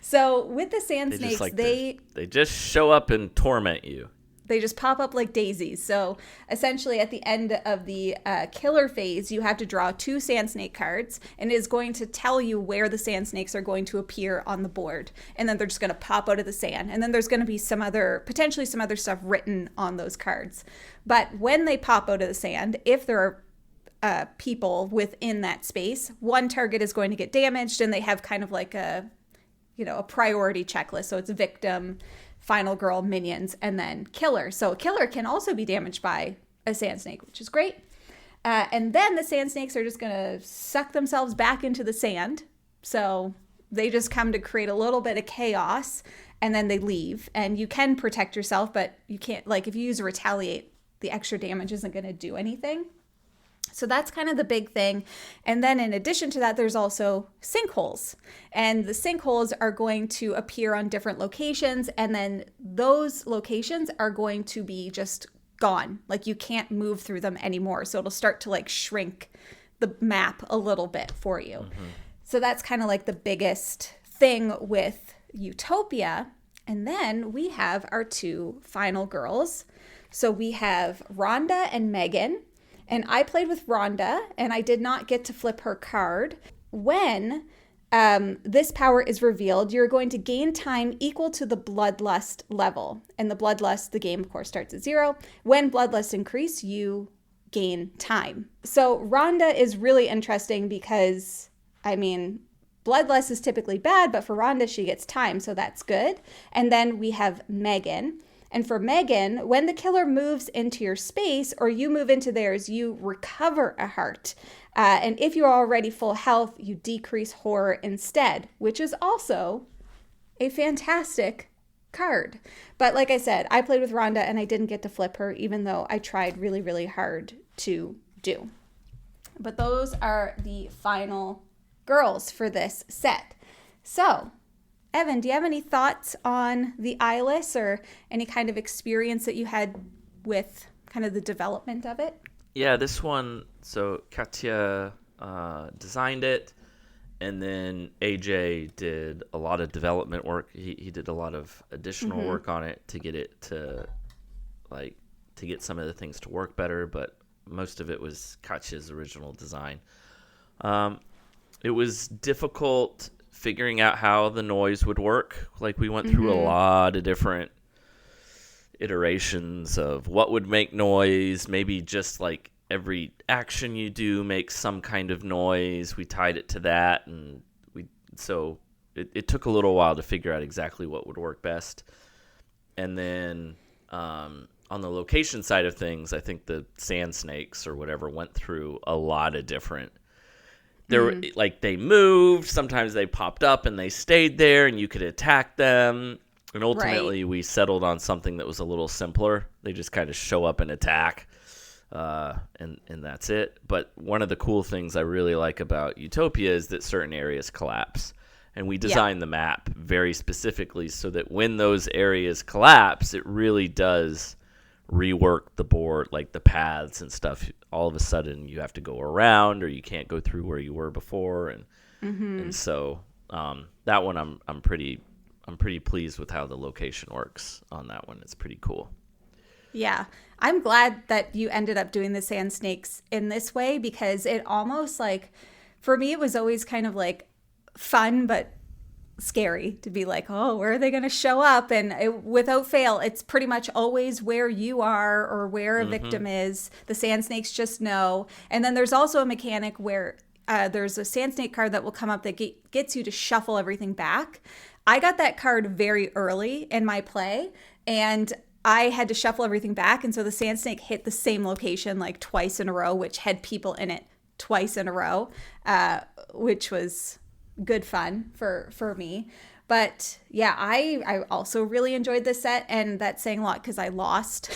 So with the sand snakes, they just show up and torment you. They just pop up like daisies. So essentially at the end of the killer phase, you have to draw 2 sand snake cards, and it is going to tell you where the sand snakes are going to appear on the board. And then they're just going to pop out of the sand. And then there's going to be potentially some other stuff written on those cards. But when they pop out of the sand, if there are people within that space, one target is going to get damaged, and they have kind of like a priority checklist. So it's victim, final girl, minions, and then killer. So a killer can also be damaged by a sand snake, which is great. And then the sand snakes are just going to suck themselves back into the sand. So they just come to create a little bit of chaos, and then they leave. And you can protect yourself, but you can't, like if you use a retaliate, the extra damage isn't going to do anything. So that's kind of the big thing. And then in addition to that, there's also sinkholes. And the sinkholes are going to appear on different locations. And then those locations are going to be just gone. Like you can't move through them anymore. So it'll start to like shrink the map a little bit for you. Mm-hmm. So that's kind of like the biggest thing with Utopia. And then we have our 2 final girls. So we have Rhonda and Megan. And I played with Rhonda, and I did not get to flip her card. When this power is revealed, you're going to gain time equal to the Bloodlust level. And the Bloodlust, the game, of course, starts at 0. When Bloodlust increase, you gain time. So Rhonda is really interesting because, Bloodlust is typically bad, but for Rhonda, she gets time, so that's good. And then we have Megan. And for Megan, when the killer moves into your space or you move into theirs, you recover a heart. And if you're already full health, you decrease horror instead, which is also a fantastic card. But like I said, I played with Rhonda and I didn't get to flip her, even though I tried really, really hard to do. But those are the final girls for this set. So Evan, do you have any thoughts on the eyeless or any kind of experience that you had with kind of the development of it? Yeah, this one, so Katya designed it, and then AJ did a lot of development work. He did a lot of additional work on it to get it to get some of the things to work better, but most of it was Katya's original design. It was difficult figuring out how the noise would work. Like we went through a lot of different iterations of what would make noise. Maybe just like every action you do makes some kind of noise. We tied it to that, and it took a little while to figure out exactly what would work best. And then on the location side of things, I think the sand snakes or whatever went through a lot of different. Like they moved. Sometimes they popped up and they stayed there, and you could attack them. And ultimately, we settled on something that was a little simpler. They just kind of show up and attack, and that's it. But one of the cool things I really like about Utopia is that certain areas collapse. And we designed the map very specifically so that when those areas collapse, it really does rework the board, like the paths and stuff. All of a sudden, you have to go around, or you can't go through where you were before, and so that one I'm pretty pleased with how the location works on that one. It's pretty cool. Yeah, I'm glad that you ended up doing the sand snakes in this way, because it almost like, for me, it was always kind of like fun but scary to be like, oh, where are they going to show up? And without fail, it's pretty much always where you are or where a victim is. The sand snakes just know. And then there's also a mechanic where there's a sand snake card that will come up that gets you to shuffle everything back. I got that card very early in my play, and I had to shuffle everything back. And so the sand snake hit the same location like twice in a row, which had people in it twice in a row, which was good fun for me. But yeah, I also really enjoyed this set, and that's saying a lot because I lost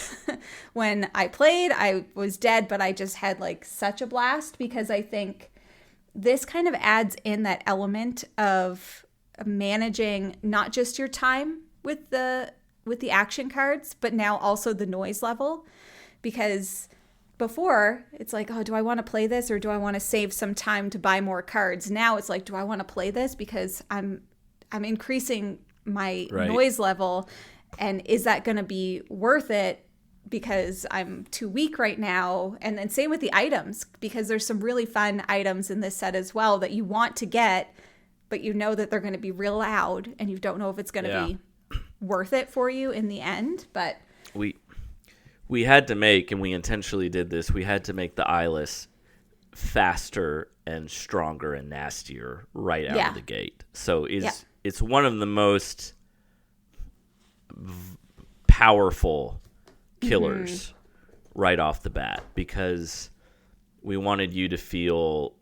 when I played. I was dead, but I just had like such a blast, because I think this kind of adds in that element of managing not just your time with the action cards, but now also the noise level. Because before, it's like, oh, do I want to play this, or do I want to save some time to buy more cards? Now it's like, do I want to play this because I'm increasing my noise level, and is that going to be worth it because I'm too weak right now? And then same with the items, because there's some really fun items in this set as well that you want to get, but you know that they're going to be real loud, and you don't know if it's going to be worth it for you in the end. But we had to make, and we intentionally did this, we had to make the eyeless faster and stronger and nastier right out of the gate. So it's one of the most powerful killers right off the bat, because we wanted you to feel,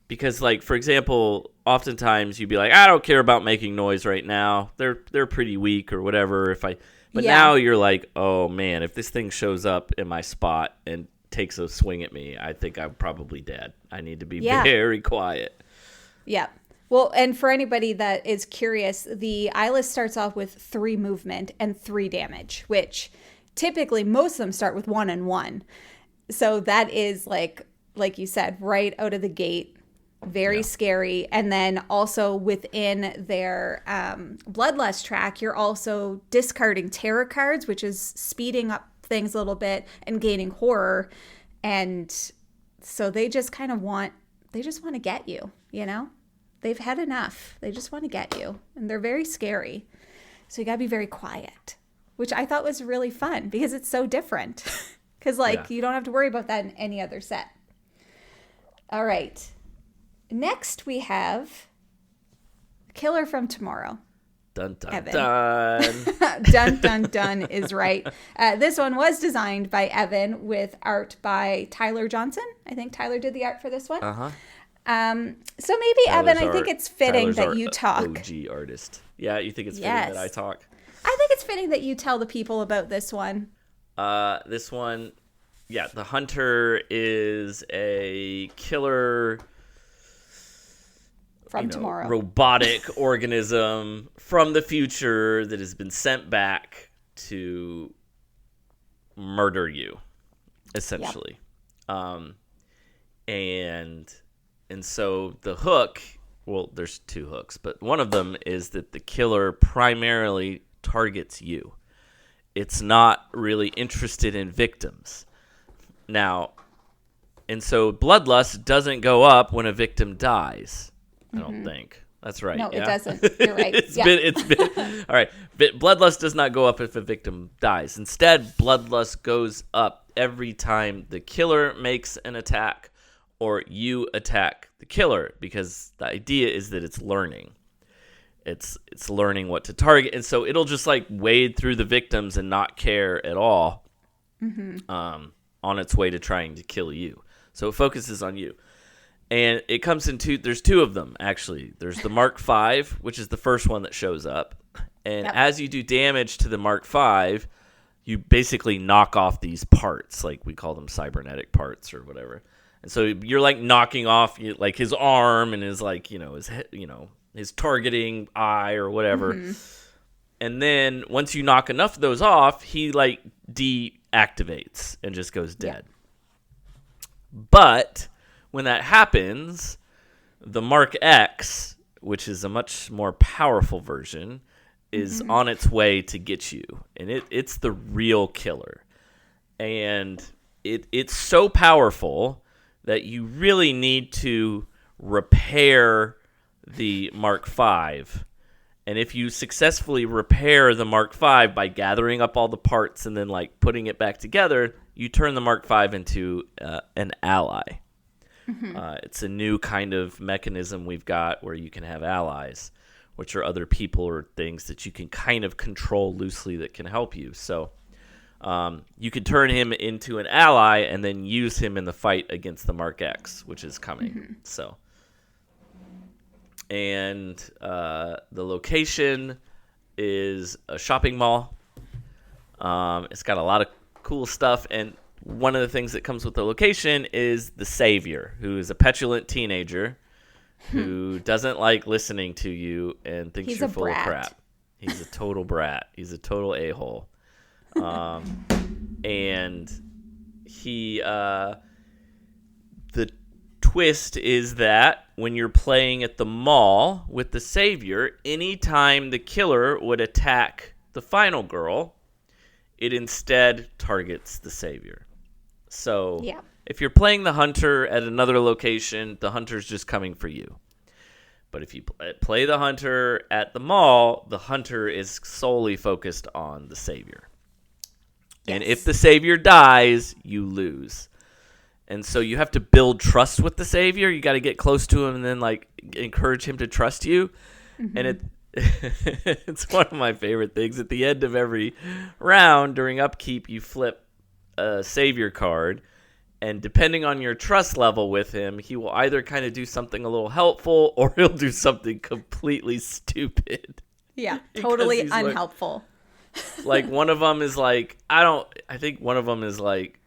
because like, for example, oftentimes you'd be like, I don't care about making noise right now. They're pretty weak or whatever. But now you're like, oh man, if this thing shows up in my spot and takes a swing at me, I think I'm probably dead. I need to be very quiet. Yeah. Well, and for anybody that is curious, the eyeless starts off with 3 movement and 3 damage, which typically most of them start with 1 and 1. So that is like you said, right out of the gate, very scary. And then also within their bloodlust track, you're also discarding terror cards, which is speeding up things a little bit and gaining horror. And so they just kind of want to get you, you know? They've had enough. They just want to get you. And they're very scary. So you got to be very quiet, which I thought was really fun because it's so different. Because you don't have to worry about that in any other set. All right. Next, we have Killer from Tomorrow. Dun, dun, Evan. dun. Dun, dun, dun is right. This one was designed by Evan with art by Tyler Johnson. I think Tyler did the art for this one. Uh-huh. So maybe, Evan, I think it's fitting that you talk. OG artist. Yeah, you think it's fitting that I talk? I think it's fitting that you tell the people about this one. This one, the hunter is a killer from tomorrow, robotic organism from the future that has been sent back to murder you, essentially. Yep. And so the hook, well, there's 2 hooks, but one of them is that the killer primarily targets you. It's not really interested in victims. Now, and so bloodlust doesn't go up when a victim dies. I don't think. That's right. No, it doesn't. You're right. It's been all right. Bloodlust does not go up if a victim dies. Instead, bloodlust goes up every time the killer makes an attack or you attack the killer, because the idea is that it's learning. It's learning what to target, and so it'll just like wade through the victims and not care at all, on its way to trying to kill you. So it focuses on you, and it comes in there's two of them actually. There's the Mark V, which is the first one that shows up, and as you do damage to the Mark V, you basically knock off these parts, like we call them cybernetic parts or whatever. And so you're like knocking off like his arm and his like his targeting eye or whatever. And then once you knock enough of those off, he like deactivates and just goes dead. But when that happens, the Mark X, which is a much more powerful version, is on its way to get you. And it's the real killer. And it's so powerful that you really need to repair the Mark V. And if you successfully repair the Mark V by gathering up all the parts and then like putting it back together, you turn the Mark V into an ally. It's a new kind of mechanism we've got where you can have allies, which are other people or things that you can kind of control loosely that can help you. So you could turn him into an ally and then use him in the fight against the Mark X, which is coming. So, and the location is a shopping mall. It's got a lot of cool stuff, and one of the things that comes with the location is the Savior, who is a petulant teenager who doesn't like listening to you and thinks you're full of crap. He's a total brat. He's a total a-hole. And he, the twist is that when you're playing at the mall with the Savior, anytime the killer would attack the final girl, it instead targets the Savior. So if you're playing the Hunter at another location, the Hunter's just coming for you. But if you play the Hunter at the mall, the Hunter is solely focused on the Savior. Yes. And if the Savior dies, you lose. And so you have to build trust with the Savior. You got to get close to him and then like encourage him to trust you. And it's one of my favorite things. At the end of every round during upkeep, you flip a Savior card. And depending on your trust level with him, he will either kind of do something a little helpful or he'll do something completely stupid. Yeah, totally unhelpful. Like one of them is like, I think one of them is like,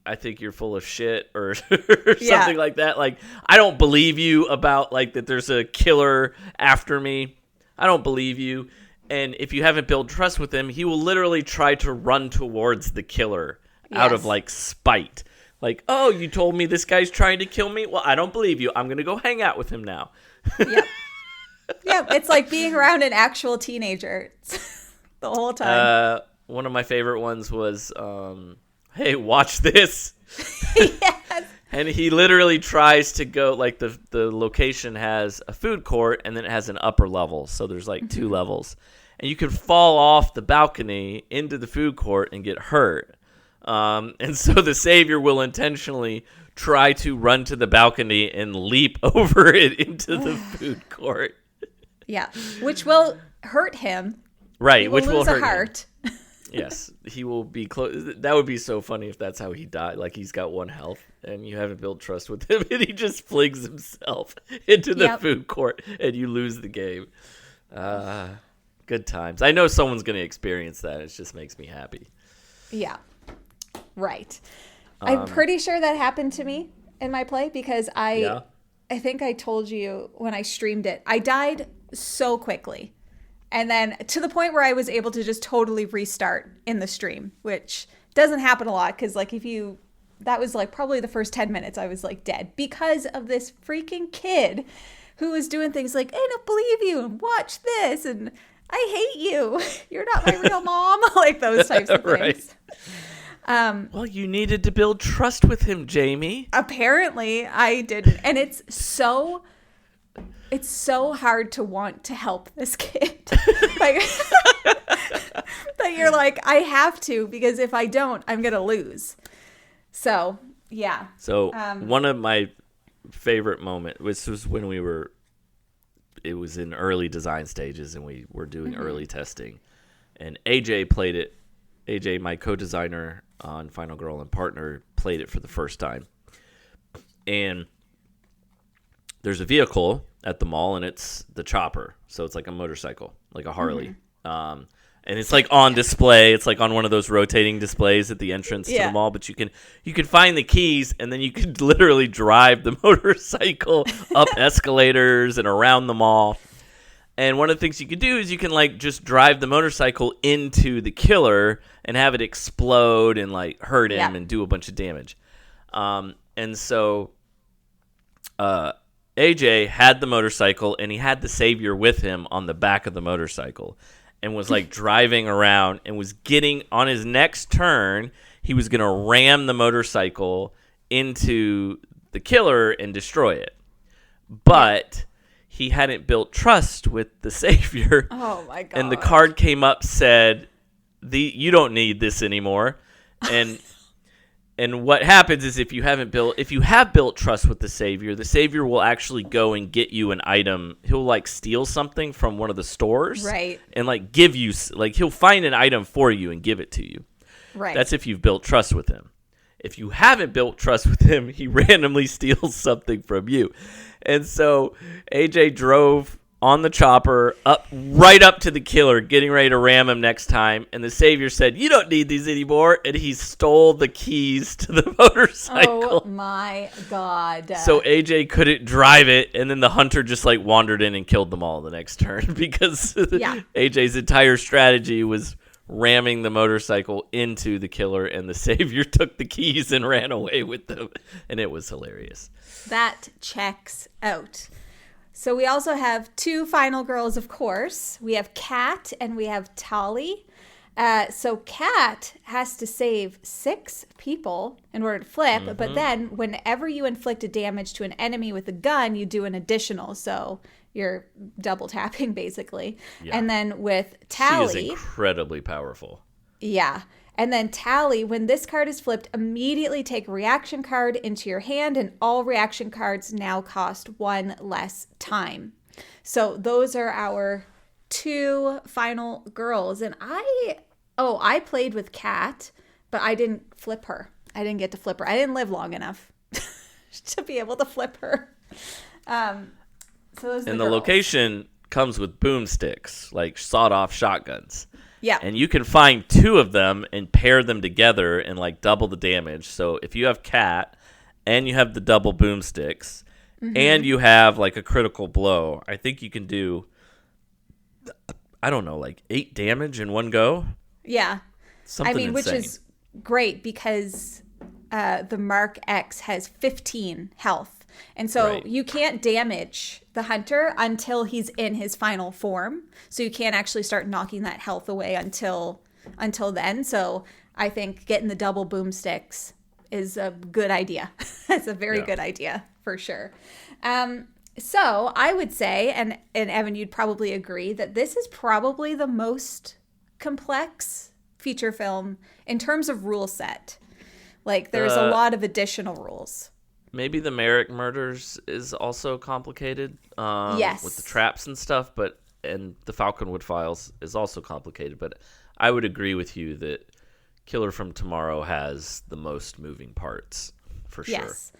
I think you're full of shit or something like that. Like, I don't believe you about like that there's a killer after me. I don't believe you. And if you haven't built trust with him, he will literally try to run towards the killer out of like spite. Like, oh, you told me this guy's trying to kill me? Well, I don't believe you. I'm going to go hang out with him now. Yeah, it's like being around an actual teenager the whole time. One of my favorite ones was, hey, watch this. Yes. And he literally tries to go, like the location has a food court and then it has an upper level. So there's like two levels. And you can fall off the balcony into the food court and get hurt. And so the Savior will intentionally try to run to the balcony and leap over it into the food court. Yeah, which will hurt him. Right, which will hurt a heart. Him. Yes, he will be close. That would be so funny if that's how he died. Like he's got one health and you haven't built trust with him and he just flings himself into the food court and you lose the game. Good times. I know someone's going to experience that. It just makes me happy. Yeah. Right. I'm pretty sure that happened to me in my play because I think I told you when I streamed it, I died so quickly. And then to the point where I was able to just totally restart in the stream, which doesn't happen a lot because like that was like probably the first 10 minutes I was like dead because of this freaking kid who was doing things like, I don't believe you and watch this and I hate you. You're not my real mom. Like those types of things. Right. Well, you needed to build trust with him, Jamie. Apparently, I didn't. And it's so hard to want to help this kid. That you're like, I have to, because if I don't, I'm going to lose. So, yeah. So, one of my favorite moments, this was when we were it was in early design stages, and we were doing early testing. And AJ played it. AJ, my co-designer on Final Girl and Partner, played it for the first time. And there's a vehicle at the mall, and it's the Chopper. So it's like a motorcycle, like a Harley. And it's like on display. It's like on one of those rotating displays at the entrance to the mall. But you can find the keys, and then you can literally drive the motorcycle up escalators and around the mall. And one of the things you can do is you can like just drive the motorcycle into the killer and have it explode and like hurt him and do a bunch of damage. And so AJ had the motorcycle, and he had the Savior with him on the back of the motorcycle, and was like driving around, and was getting on his next turn. He was going to ram the motorcycle into the killer and destroy it. But he hadn't built trust with the Savior. Oh my God. And the card came up, said, you don't need this anymore. And what happens is if you have built trust with the Savior will actually go and get you an item. He'll like steal something from one of the stores, right? And like give you, like he'll find an item for you and give it to you. Right. That's if you've built trust with him. If you haven't built trust with him, he randomly steals something from you. And so AJ drove on the Chopper right up to the killer, getting ready to ram him next time. And the Savior said, "You don't need these anymore." And he stole the keys to the motorcycle. Oh my God. So AJ couldn't drive it. And then the hunter just like wandered in and killed them all the next turn because AJ's entire strategy was ramming the motorcycle into the killer, and the Savior took the keys and ran away with them. And it was hilarious. That checks out. So we also have two final girls, of course. We have Kat and we have Tali. So Kat has to save 6 people in order to flip, but then whenever you inflict a damage to an enemy with a gun, you do an additional. So you're double tapping, basically. Yeah. And then with Tali... She is incredibly powerful. Yeah. And then Tali, when this card is flipped, immediately take a reaction card into your hand, and all reaction cards now cost 1 less time. So those are our 2 final girls. And I played with Kat, but I didn't flip her. I didn't get to flip her. I didn't live long enough to be able to flip her. So those are the girls. Location comes with boomsticks, like sawed-off shotguns. Yeah. And you can find 2 of them and pair them together and like double the damage. So if you have Cat and you have the double boomsticks and you have like a critical blow, I think you can do, I don't know, like 8 damage in one go. Yeah. Something insane. Which is great because the Mark X has 15 health. And so you can't damage the hunter until he's in his final form. So you can't actually start knocking that health away until then. So I think getting the double boomsticks is a good idea. It's a very good idea for sure. So I would say, and Evan, you'd probably agree, that this is probably the most complex feature film in terms of rule set. Like there's a lot of additional rules. Maybe the Merrick murders is also complicated. Yes. With the traps and stuff, and the Falconwood files is also complicated. But I would agree with you that Killer from Tomorrow has the most moving parts, for sure. Yes.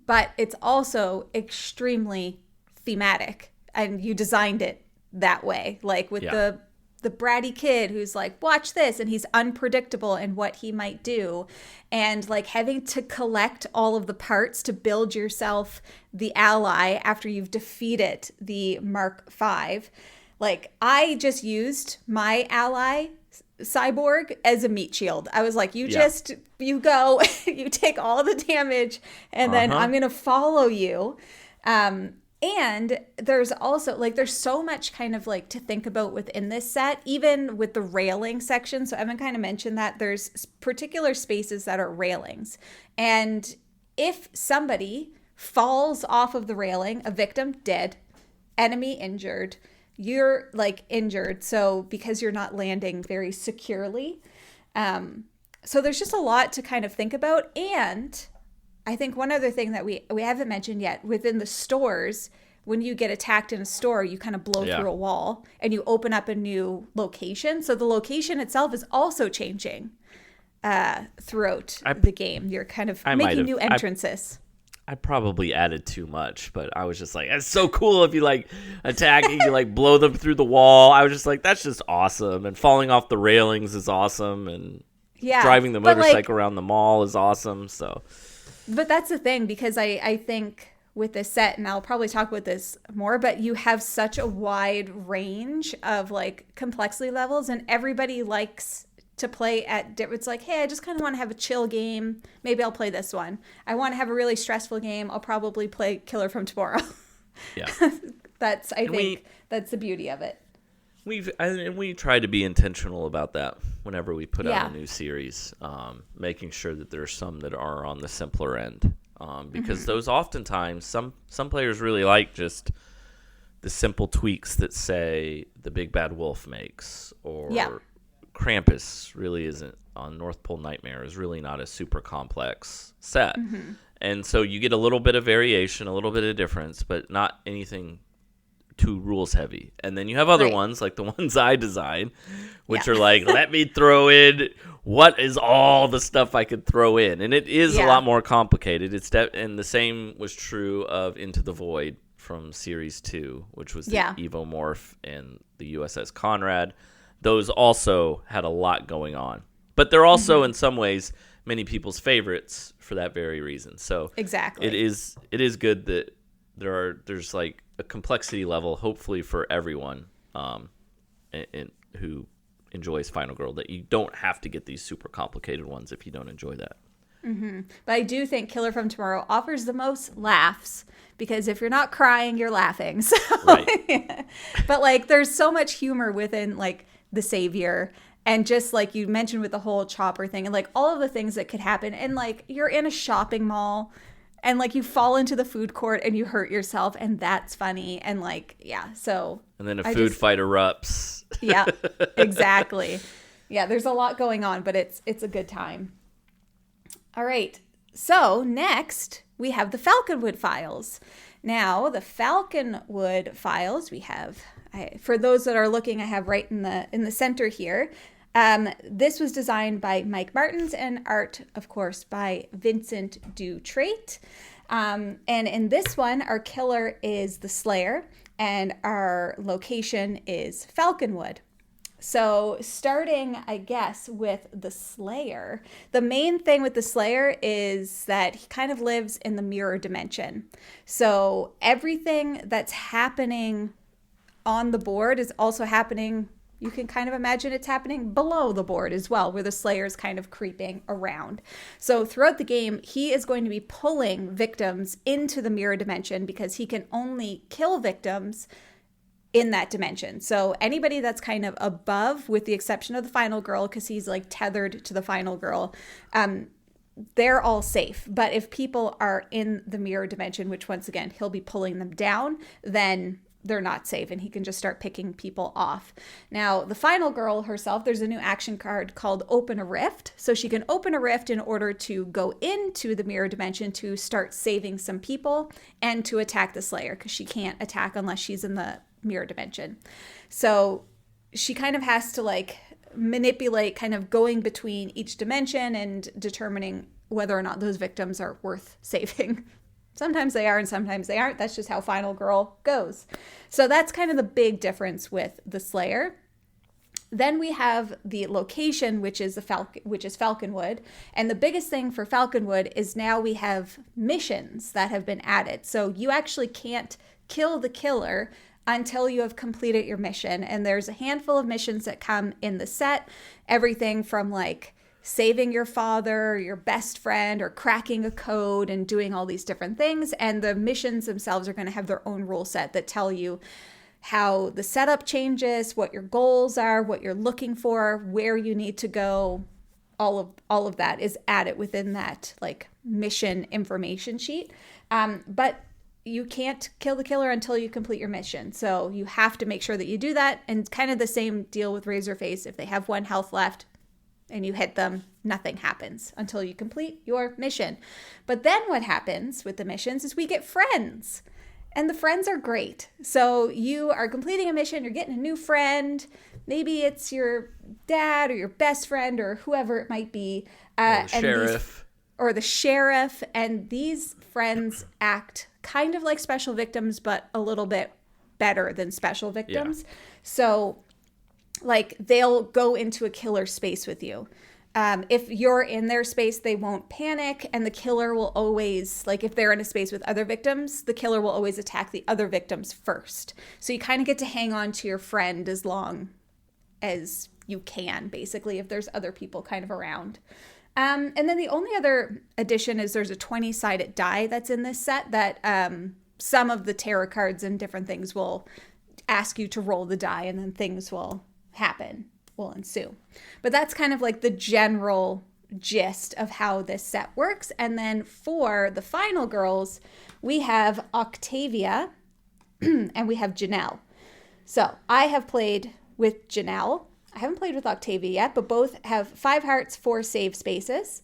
But it's also extremely thematic, and you designed it that way. Like with the bratty kid who's like, watch this, and he's unpredictable in what he might do, and like having to collect all of the parts to build yourself the ally after you've defeated the Mark V. Like I just used my ally cyborg as a meat shield. I was like, you go, you take all the damage, and then I'm gonna follow you. And there's also, like, there's so much kind of, like, to think about within this set, even with the railing section. So Evan kind of mentioned that there's particular spaces that are railings. And if somebody falls off of the railing, a victim dead, enemy injured, you're, like, injured. So because you're not landing very securely. So there's just a lot to kind of think about. And I think one other thing that we haven't mentioned yet, within the stores, when you get attacked in a store, you kind of blow through a wall and you open up a new location. So the location itself is also changing throughout the game. You're kind of making new entrances. I probably added too much, but I was just like, it's so cool if you like attack and you like blow them through the wall. I was just like, that's just awesome. And falling off the railings is awesome. And driving the motorcycle around the mall is awesome. So, but that's the thing, because I think with this set, and I'll probably talk about this more, but you have such a wide range of like complexity levels, and everybody likes to play at different. It's like, hey, I just kind of want to have a chill game. Maybe I'll play this one. I want to have a really stressful game. I'll probably play Killer from Tomorrow. Yeah. I think that's the beauty of it. We try to be intentional about that whenever we put out a new series, making sure that there's some that are on the simpler end, because those oftentimes some players really like just the simple tweaks that, say, the Big Bad Wolf makes, or Krampus really isn't on North Pole Nightmare is really not a super complex set. And so you get a little bit of variation, a little bit of difference, but not anything too rules heavy. And then you have other ones like the ones I design, which are like, let me throw in what is all the stuff I could throw in. And it is a lot more complicated. And the same was true of Into the Void from Series 2, which was the Evomorph and the USS Conrad. Those also had a lot going on. But they're also, in some ways, many people's favorites for that very reason. So exactly, it is good that there's like a complexity level, hopefully for everyone who enjoys Final Girl, that you don't have to get these super complicated ones if you don't enjoy that. But I do think Killer from Tomorrow offers the most laughs, because if you're not crying, you're laughing. So, but like, there's so much humor within like the Savior, and just like you mentioned with the whole chopper thing, and like all of the things that could happen, and like you're in a shopping mall and like you fall into the food court and you hurt yourself, and that's funny. And like, so. And then a food fight erupts. Yeah, exactly. Yeah, there's a lot going on, but it's a good time. All right. So next we have the Falconwood Files. Now the Falconwood Files, we have, for those that are looking, I have right in the center here. This was designed by Mike Martins and art, of course, by Vincent Dutrait. And in this one, our killer is the Slayer, and our location is Falconwood. So starting, I guess, with the Slayer, the main thing with the Slayer is that he kind of lives in the mirror dimension. So everything that's happening on the board is also happening, you can kind of imagine it's happening below the board as well, where the Slayer is kind of creeping around. So throughout the game, he is going to be pulling victims into the mirror dimension, because he can only kill victims in that dimension. So anybody that's kind of above, with the exception of the Final Girl, because he's like tethered to the Final Girl, they're all safe. But if people are in the mirror dimension, which once again, he'll be pulling them down, then they're not safe, and he can just start picking people off. Now, the Final Girl herself, there's a new action card called Open a Rift. So she can open a rift in order to go into the mirror dimension to start saving some people and to attack the Slayer, because she can't attack unless she's in the mirror dimension. So she kind of has to like manipulate kind of going between each dimension and determining whether or not those victims are worth saving. Sometimes they are and sometimes they aren't. That's just how Final Girl goes. So that's kind of the big difference with the Slayer. Then we have the location, which is Falconwood. And the biggest thing for Falconwood is now we have missions that have been added. So you actually can't kill the killer until you have completed your mission. And there's a handful of missions that come in the set. Everything from like saving your father, your best friend, or cracking a code and doing all these different things. And the missions themselves are going to have their own rule set that tell you how the setup changes, what your goals are, what you're looking for, where you need to go. All of that is added within that like mission information sheet. But you can't kill the killer until you complete your mission. So you have to make sure that you do that. And kind of the same deal with Razorface. If they have 1 health left and you hit them, nothing happens until you complete your mission. But then what happens with the missions is we get friends. And the friends are great. So you are completing a mission, you're getting a new friend. Maybe it's your dad or your best friend or whoever it might be. Or the sheriff. Or the sheriff. And these friends act kind of like special victims, but a little bit better than special victims. Yeah. So, like, they'll go into a killer space with you. If you're in their space, they won't panic, and the killer will always, like if they're in a space with other victims, the killer will always attack the other victims first. So you kind of get to hang on to your friend as long as you can, basically, if there's other people kind of around. And then the only other addition is there's a 20-sided die that's in this set that some of the tarot cards and different things will ask you to roll the die, and then things will happen. Will ensue. But that's kind of like the general gist of how this set works. And then for the final girls, we have Octavia and we have Janelle. So I have played with Janelle. I haven't played with Octavia yet, but both have 5 hearts, 4 save spaces.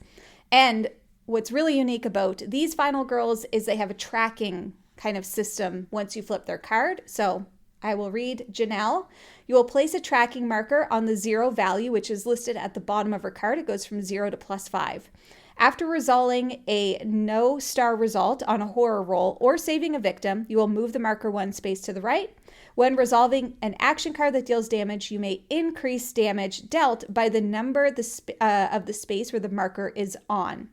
And what's really unique about these final girls is they have a tracking kind of system once you flip their card. So I will read Janelle. You will place a tracking marker on the 0 value, which is listed at the bottom of her card. It goes from 0 to +5. After resolving a no star result on a horror roll or saving a victim, you will move the marker 1 space to the right. When resolving an action card that deals damage, you may increase damage dealt by the number of the space where the marker is on.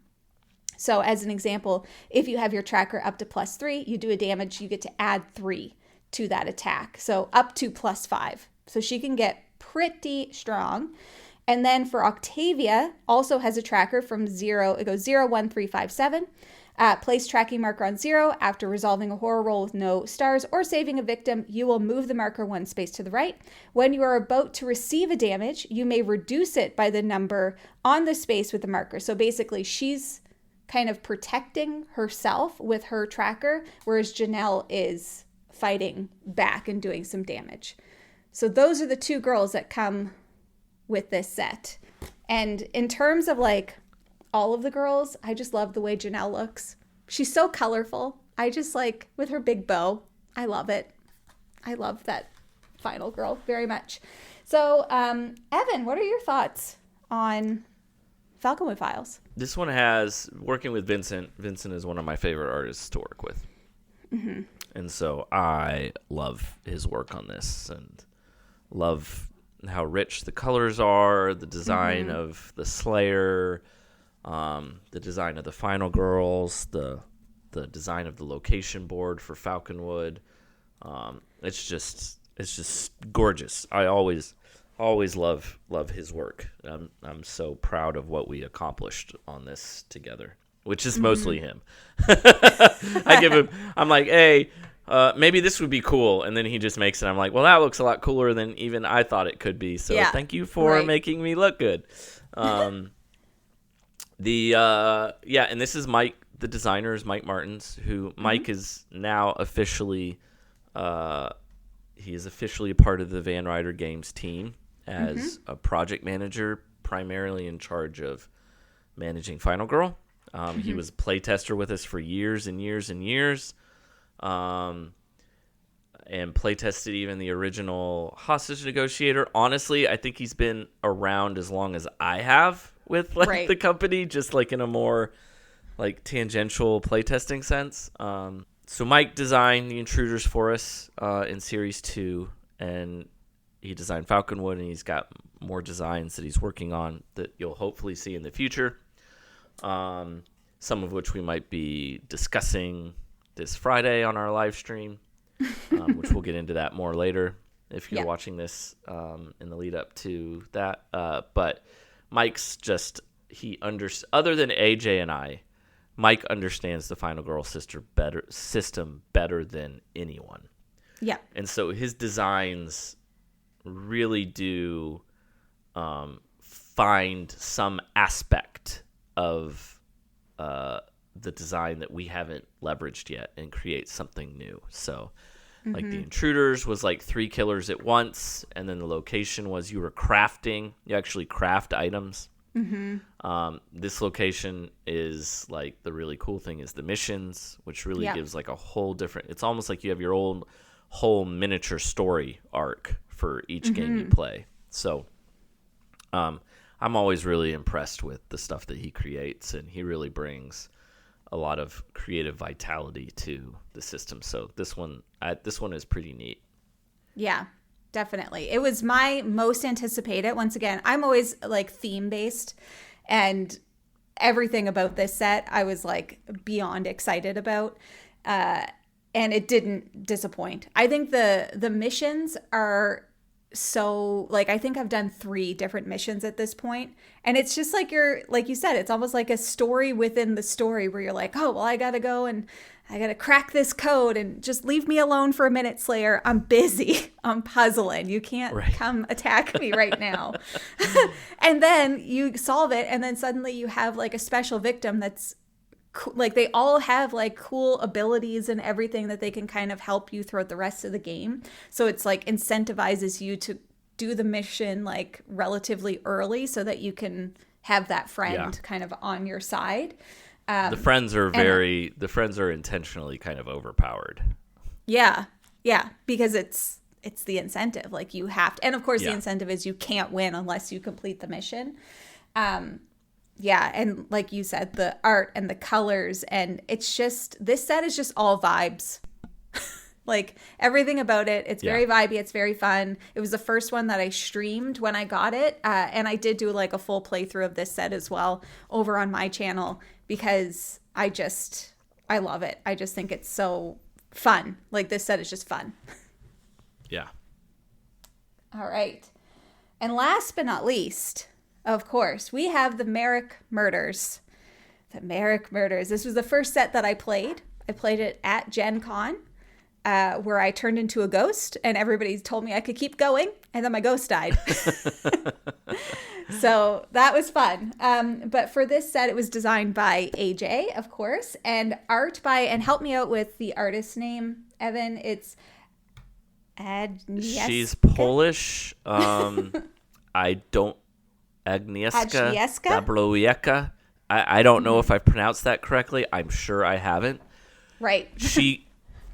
So as an example, if you have your tracker up to +3, you do a damage, you get to add 3 to that attack. So up to +5. So she can get pretty strong. And then for Octavia, also has a tracker from 0. It goes 0, 1, 3, 5, 7. Place tracking marker on 0. After resolving a horror roll with no stars or saving a victim, you will move the marker 1 space to the right. When you are about to receive a damage, you may reduce it by the number on the space with the marker. So basically, she's kind of protecting herself with her tracker, whereas Janelle is fighting back and doing some damage. So those are the 2 girls that come with this set. And in terms of like all of the girls, I just love the way Janelle looks. She's so colorful. I just like with her big bow. I love it. I love that final girl very much. So Evan, what are your thoughts on Falconwood Files? This one has, working with Vincent. Vincent is one of my favorite artists to work with. Mm-hmm. And so I love his work on this and love how rich the colors are, the design of the Slayer, the design of the final girls, the design of the location board for Falconwood. It's just gorgeous. I always love his work. I'm so proud of what we accomplished on this together, which is mostly him. I'm like, hey, maybe this would be cool. And then he just makes it. I'm like, well, that looks a lot cooler than even I thought it could be. So thank you for making me look good. And this is Mike, the designer is Mike Martins, who Mike is now officially, he is officially a part of the Van Ryder Games team as a project manager, primarily in charge of managing Final Girl. He was a playtester with us for years and years and years. And playtested even the original Hostage Negotiator. Honestly, I think he's been around as long as I have with the company, just like in a more like tangential playtesting sense. So Mike designed the Intruders for us in Series 2, and he designed Falconwood, and he's got more designs that he's working on that you'll hopefully see in the future. Some of which we might be discussing this Friday on our live stream, which we'll get into that more later if you're watching this in the lead up to that. But Mike's just, other than AJ and I, Mike understands the Final Girl system better than anyone. Yeah. And so his designs really do find some aspect of the design that we haven't leveraged yet and create something new. So like the Intruders was like 3 killers at once, and then the location was you actually craft items This location is like the really cool thing is the missions, which really gives like a whole different. It's almost like you have your own whole miniature story arc for each game you play. So, I'm always really impressed with the stuff that he creates, and he really brings a lot of creative vitality to the system. So this one is pretty neat. Yeah, definitely. It was my most anticipated. Once again, I'm always like theme based, and everything about this set I was like beyond excited about. And it didn't disappoint. I think the missions are so like, I think I've done 3 different missions at this point, and it's just like like you said, it's almost like a story within the story where you're like, oh well, I gotta go and I gotta crack this code, and just leave me alone for a minute, Slayer. I'm busy. I'm puzzling. You can't come attack me right now. And then you solve it, and then suddenly you have like a special victim that's like, they all have like cool abilities and everything that they can kind of help you throughout the rest of the game. So it's like incentivizes you to do the mission like relatively early so that you can have that friend kind of on your side. The friends are intentionally kind of overpowered. Yeah, because it's the incentive. Like, you have to, and of course the incentive is you can't win unless you complete the mission. Yeah, and like you said, the art and the colors, and it's just, this set is just all vibes. Like, everything about it, it's very vibey, it's very fun. It was the first one that I streamed when I got it, and I did do like a full playthrough of this set as well over on my channel, because I love it. I just think it's so fun. Like, this set is just fun. Yeah. All right. And last but not least, of course, we have the Merrick Murders. The Merrick Murders. This was the first set that I played. I played it at Gen Con, where I turned into a ghost, and everybody told me I could keep going, and then my ghost died. So that was fun. But for this set, it was designed by AJ, of course, and art by, and help me out with the artist's name, Evan. It's Agnieszka. She's Polish. Agnieszka Dabrowska. I don't know if I pronounced that correctly. I'm sure I haven't. Right.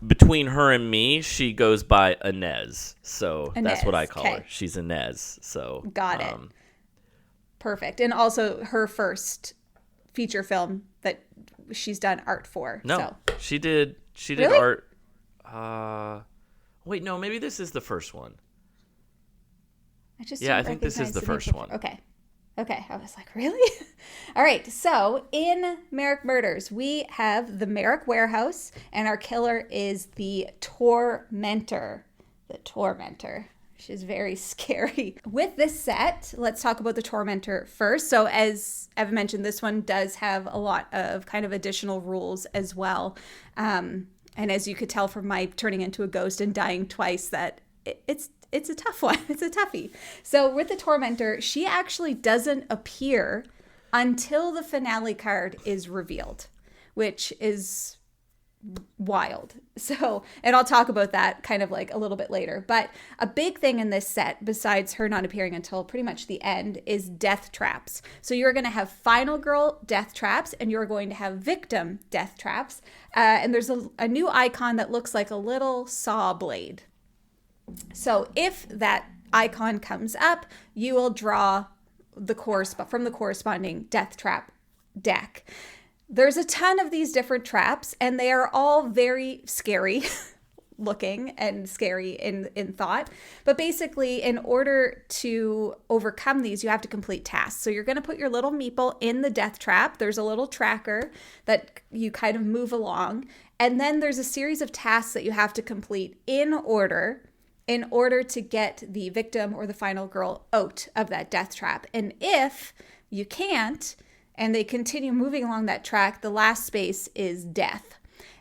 Between her and me, she goes by Inez. So that's what I call her. She's Inez. So got it. Perfect. And also her first feature film that she's done art for. No, so. she did Really? art. Wait, no, maybe this is the first one. I think this is the first one. Okay, I was like, really? All right, so in Merrick Murders, we have the Merrick Warehouse, and our killer is the Tormentor. The Tormentor. She's very scary. With this set, let's talk about the Tormentor first. So as Evan mentioned, this one does have a lot of kind of additional rules as well. And as you could tell from my turning into a ghost and dying twice, that it's a tough one. It's a toughie. So with the Tormentor, she actually doesn't appear until the finale card is revealed, which is wild. So, and I'll talk about that kind of like a little bit later. But a big thing in this set, besides her not appearing until pretty much the end, is death traps. So you're going to have final girl death traps, and you're going to have victim death traps. And there's a new icon that looks like a little saw blade. So if that icon comes up, you will draw from the corresponding death trap deck. There's a ton of these different traps, and they are all very scary looking and scary in thought. But basically, in order to overcome these, you have to complete tasks. So you're going to put your little meeple in the death trap. There's a little tracker that you kind of move along. And then there's a series of tasks that you have to complete in order to get the victim or the final girl out of that death trap. And if you can't, and they continue moving along that track, the last space is death.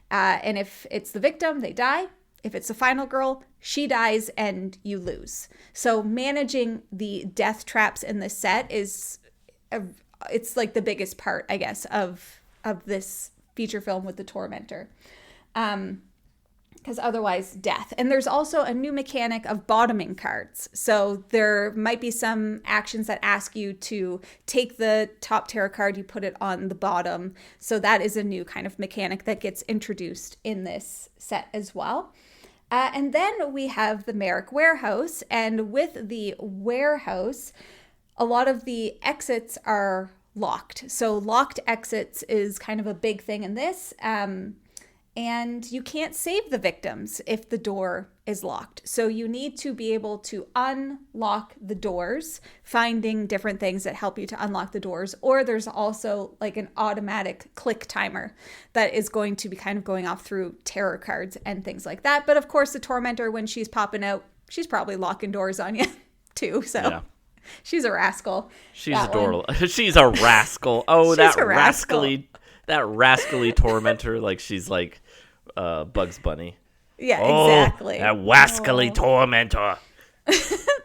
And if it's the victim, they die. If it's the final girl, she dies and you lose. So managing the death traps in this set it's like the biggest part, I guess, of this feature film with the Tormentor. because otherwise death. And there's also a new mechanic of bottoming cards. So there might be some actions that ask you to take the top tarot card, you put it on the bottom. So that is a new kind of mechanic that gets introduced in this set as well. And then we have the Merrick Warehouse. And with the warehouse, a lot of the exits are locked. So locked exits is kind of a big thing in this. And you can't save the victims if the door is locked. So you need to be able to unlock the doors, finding different things that help you to unlock the doors. Or there's also like an automatic click timer that is going to be kind of going off through tarot cards and things like that. But of course, the Tormentor, when she's popping out, she's probably locking doors on you too. So yeah. She's a rascal. She's adorable. She's a rascal. Oh, she's that rascally tormentor. Like she's like Bugs Bunny. Yeah, exactly. That wascally tormentor.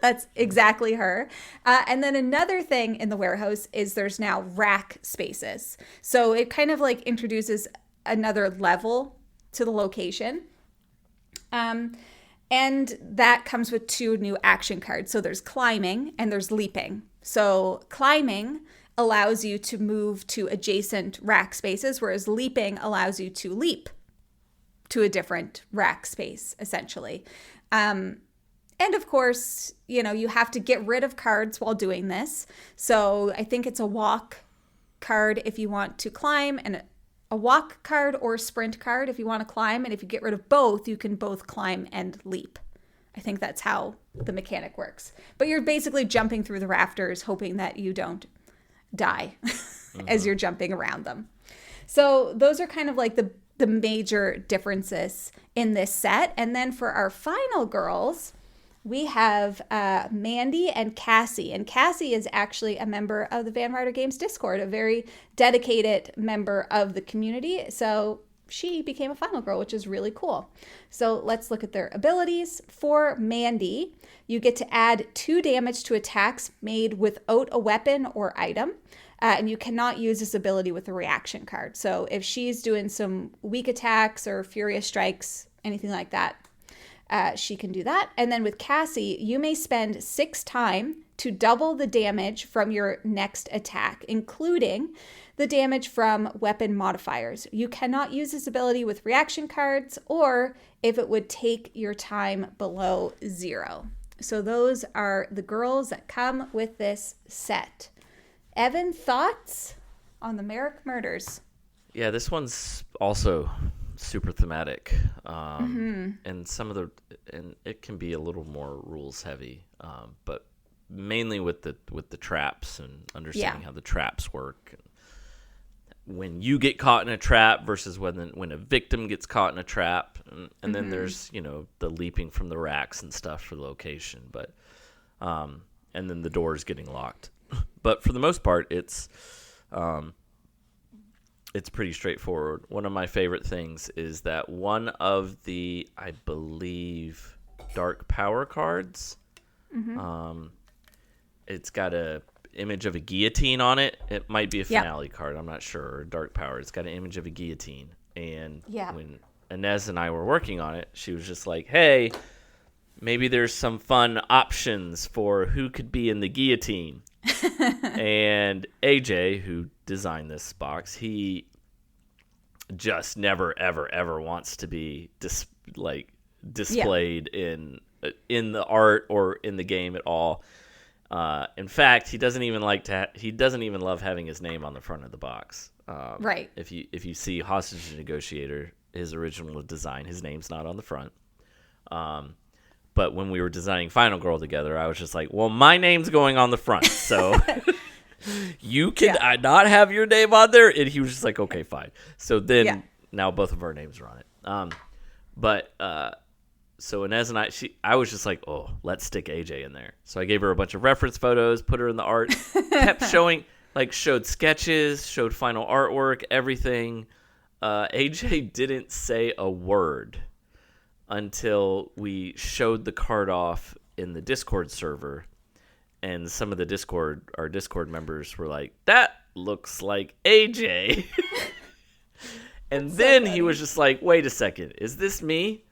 That's exactly her. And then another thing in the warehouse is there's now rack spaces. So it kind of like introduces another level to the location. And that comes with 2 new action cards. So there's climbing and there's leaping. So climbing allows you to move to adjacent rack spaces, whereas leaping allows you to leap to a different rack space, essentially. And of course, you have to get rid of cards while doing this. So I think it's a walk card if you want to climb, and a walk card or a sprint card if you want to climb. And if you get rid of both, you can both climb and leap. I think that's how the mechanic works. But you're basically jumping through the rafters, hoping that you don't die as you're jumping around them. So those are kind of like the major differences in this set. And then for our final girls, we have Mandy and Cassie. And Cassie is actually a member of the Van Ryder Games Discord, a very dedicated member of the community. So she became a final girl, which is really cool. So let's look at their abilities. For Mandy, you get to add 2 damage to attacks made without a weapon or item. And you cannot use this ability with a reaction card. So if she's doing some weak attacks or furious strikes, anything like that, she can do that. And then with Cassie, you may spend 6 time to double the damage from your next attack, including the damage from weapon modifiers. You cannot use this ability with reaction cards or if it would take your time below 0. So those are the girls that come with this set. Evan, thoughts on the Merrick murders? Yeah, this one's also super thematic, and it can be a little more rules heavy, but mainly with the traps and understanding how the traps work. When you get caught in a trap versus when a victim gets caught in a trap, and then there's the leaping from the racks and stuff for the location, but and then the doors getting locked. But for the most part, it's pretty straightforward. One of my favorite things is that one of the, I believe, dark power cards, it's got a image of a guillotine on it. It might be a finale card, I'm not sure, or dark power. It's got an image of a guillotine. And when Inez and I were working on it, she was just like, hey, maybe there's some fun options for who could be in the guillotine. And AJ, who designed this box, he just never, ever, ever wants to be displayed in the art or in the game at all. In fact, he doesn't even love having his name on the front of the box. Right. If you see Hostage Negotiator, his original design, his name's not on the front. But when we were designing Final Girl together, I was just like, well, my name's going on the front, so you can not have your name on there. And he was just like, okay, fine. So then now both of our names are on it. So Inez and I was just like, oh, let's stick AJ in there. So I gave her a bunch of reference photos, put her in the art, kept showing, showed sketches, showed final artwork, everything. AJ didn't say a word until we showed the card off in the Discord server, and some of our Discord members were like, that looks like AJ. And then he was just like, wait a second, is this me?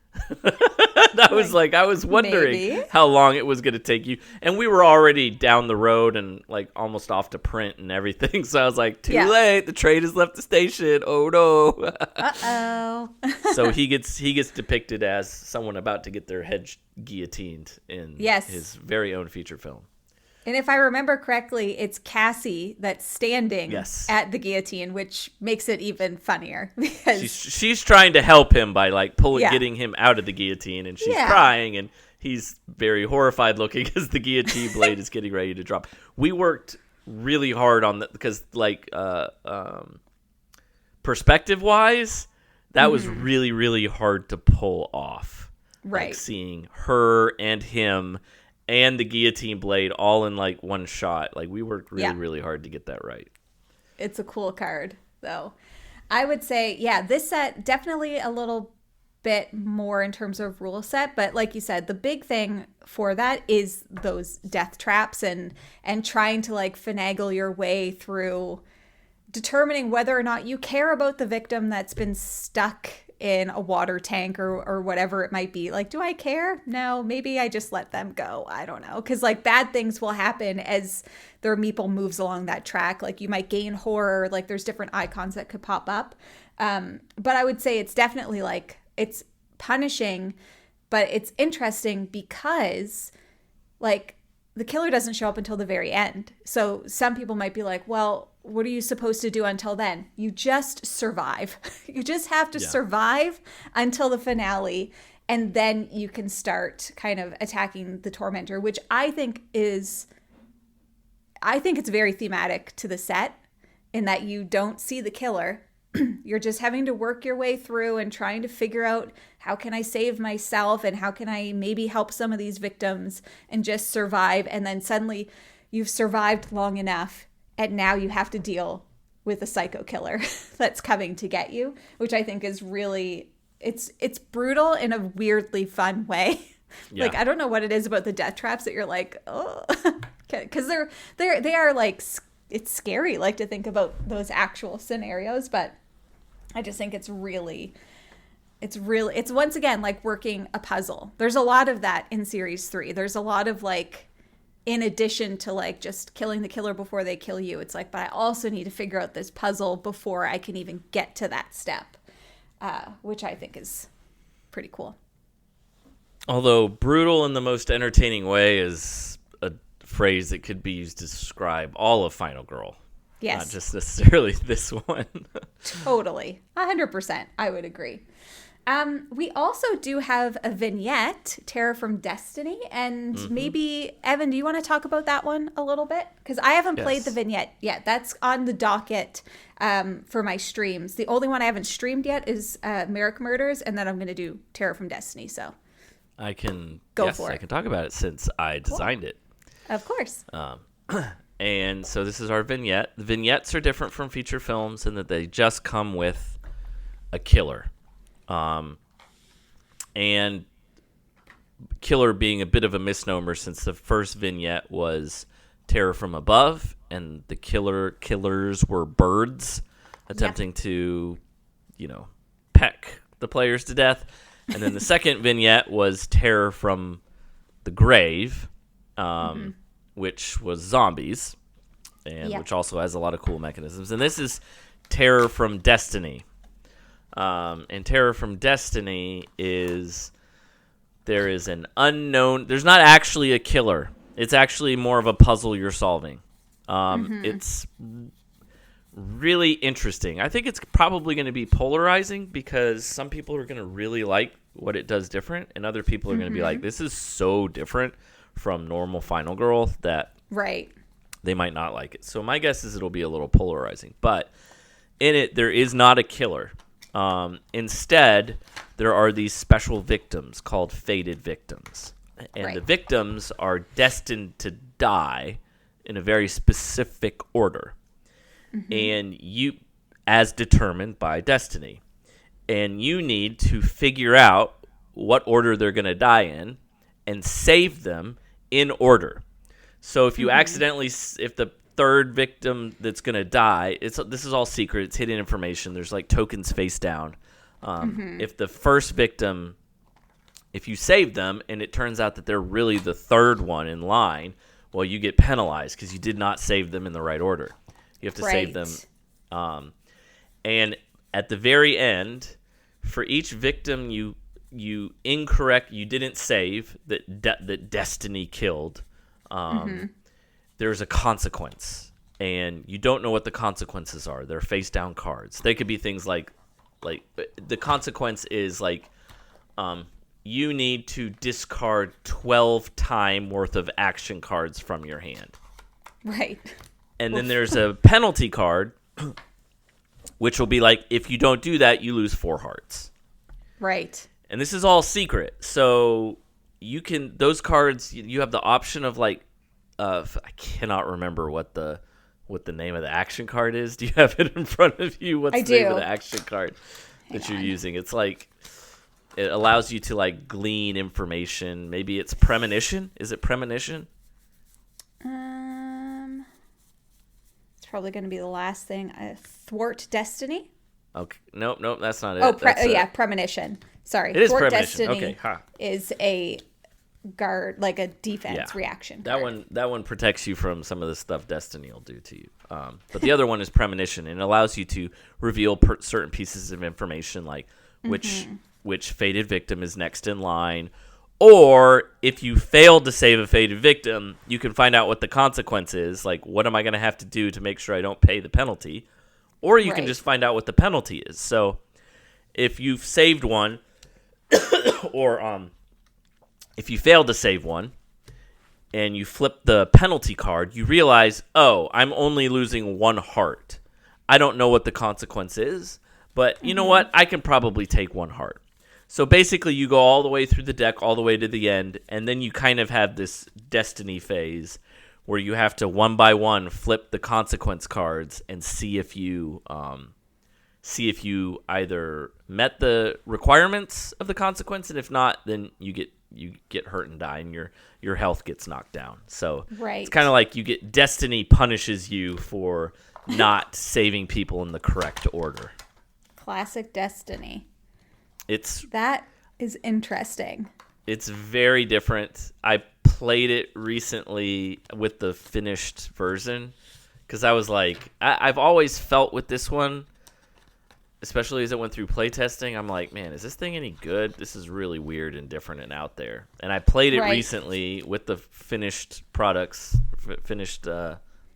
I was wondering maybe. how long it was going to take you. And we were already down the road and like almost off to print and everything. So I was like, too late. The train has left the station. Oh no. Uh-oh. So he gets depicted as someone about to get their head guillotined in his very own feature film. And if I remember correctly, it's Cassie that's standing at the guillotine, which makes it even funnier because she's trying to help him by like getting him out of the guillotine, and she's crying, and he's very horrified looking as the guillotine blade is getting ready to drop. We worked really hard on that because, like, perspective wise, that was really, really hard to pull off. Right, like seeing her and him and the guillotine blade all in like one shot. Like we worked really, really hard to get that right. It's a cool card, though. I would say, this set definitely a little bit more in terms of rule set, but like you said, the big thing for that is those death traps and trying to like finagle your way through determining whether or not you care about the victim that's been stuck in a water tank or whatever it might be. Like, do I care? No, maybe I just let them go. I don't know. Because like bad things will happen as their meeple moves along that track. Like you might gain horror, like there's different icons that could pop up. But I would say it's definitely like, it's punishing, but it's interesting because like the killer doesn't show up until the very end. So some people might be like, well, what are you supposed to do until then? You just survive. You just have to survive until the finale. And then you can start kind of attacking the tormentor, which I think it's very thematic to the set in that you don't see the killer. You're just having to work your way through and trying to figure out how can I save myself and how can I maybe help some of these victims and just survive. And then suddenly you've survived long enough and now you have to deal with a psycho killer that's coming to get you, which I think is really, it's brutal in a weirdly fun way. Yeah. Like, I don't know what it is about the death traps that you're like, oh, because they are like, it's scary, like to think about those actual scenarios, but I just think it's once again like working a puzzle. There's a lot of that in series 3. There's a lot of like, in addition to like just killing the killer before they kill you, it's like, but I also need to figure out this puzzle before I can even get to that step, which I think is pretty cool. Although brutal in the most entertaining way is a phrase that could be used to describe all of Final Girl. Yes. Not just necessarily this one. Totally. 100%. I would agree. We also do have a vignette, Terror from Destiny, and maybe, Evan, do you want to talk about that one a little bit? Because I haven't played the vignette yet. That's on the docket for my streams. The only one I haven't streamed yet is Merrick Murders, and then I'm going to do Terror from Destiny, so I can go for it. I can talk about it since I designed it. Of course. And so this is our vignette. The vignettes are different from feature films in that they just come with a killer. And killer being a bit of a misnomer since the first vignette was Terror from Above, and the killers were birds attempting to, peck the players to death. And then the second vignette was Terror from the Grave, which was zombies, and which also has a lot of cool mechanisms. And this is Terror from Destiny. And Terror from Destiny there is an unknown, there's not actually a killer. It's actually more of a puzzle you're solving. It's really interesting. I think it's probably going to be polarizing because some people are going to really like what it does different, and other people are going to be like, this is so different from normal Final Girl that they might not like it. So my guess is it'll be a little polarizing. But in it, there is not a killer. Instead, there are these special victims called fated victims. And the victims are destined to die in a very specific order. And you, as determined by destiny. And you need to figure out what order they're going to die in and save them in order. So if you accidentally, if the third victim that's going to die, this is all secret, it's hidden information, there's like tokens face down. If the first victim If you save them and it turns out that they're really the third one in line, well, you get penalized because you did not save them in the right order. You have to save them. And at the very end, for each victim you didn't save that destiny killed, there's a consequence, and you don't know what the consequences are. They're face down cards. They could be things like the consequence is like you need to discard 12 time worth of action cards from your hand. Right. And then there's a penalty card, which will be like, if you don't do that, you lose 4 hearts. Right. And this is all secret. So those cards, you have the option of like, I cannot remember what the name of the action card is. Do you have it in front of you? What's the name of the action card that you're using? It's like, it allows you to like glean information. Maybe it's premonition. Is it premonition? It's probably going to be the last thing. Thwart destiny. Okay. Nope. That's not it. Oh, premonition. Sorry. It is Thwart premonition. Destiny is a guard, like a defense reaction card. That one protects you from some of the stuff Destiny will do to you. But the other one is premonition, and it allows you to reveal certain pieces of information, like which fated victim is next in line, or if you failed to save a fated victim, you can find out what the consequence is. Like, what am I going to have to do to make sure I don't pay the penalty? Or you can just find out what the penalty is. So if you've saved one, or if you failed to save one, and you flip the penalty card, you realize, oh, I'm only losing 1 heart. I don't know what the consequence is, but you know what? I can probably take 1 heart. So basically, you go all the way through the deck, all the way to the end, and then you kind of have this destiny phase where you have to one by one flip the consequence cards and see if you either met the requirements of the consequence, and if not, then you get hurt and die, and your health gets knocked down. So it's kind of like destiny punishes you for not saving people in the correct order. Classic Destiny. That is interesting. It's very different. I played it recently with the finished version because I was like, I've always felt with this one, especially as it went through playtesting, I'm like, man, is this thing any good? This is really weird and different and out there. And I played it recently with the finished products, finished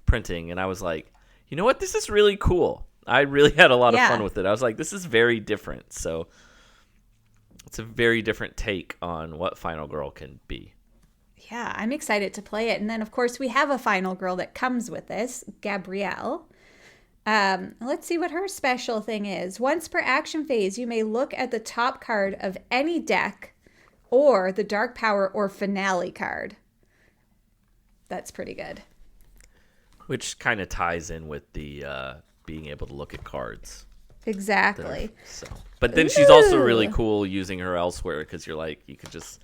printing, and I was like, you know what? This is really cool. I really had a lot of fun with it. I was like, this is very different. So it's a very different take on what Final Girl can be. Yeah, I'm excited to play it. And then, of course, we have a Final Girl that comes with this, Gabrielle. Let's see what her special thing is. Once per action phase, you may look at the top card of any deck or the Dark Power or Finale card. That's pretty good. Which kind of ties in with the being able to look at cards. Exactly. But then she's also really cool using her elsewhere because you're like, you could just,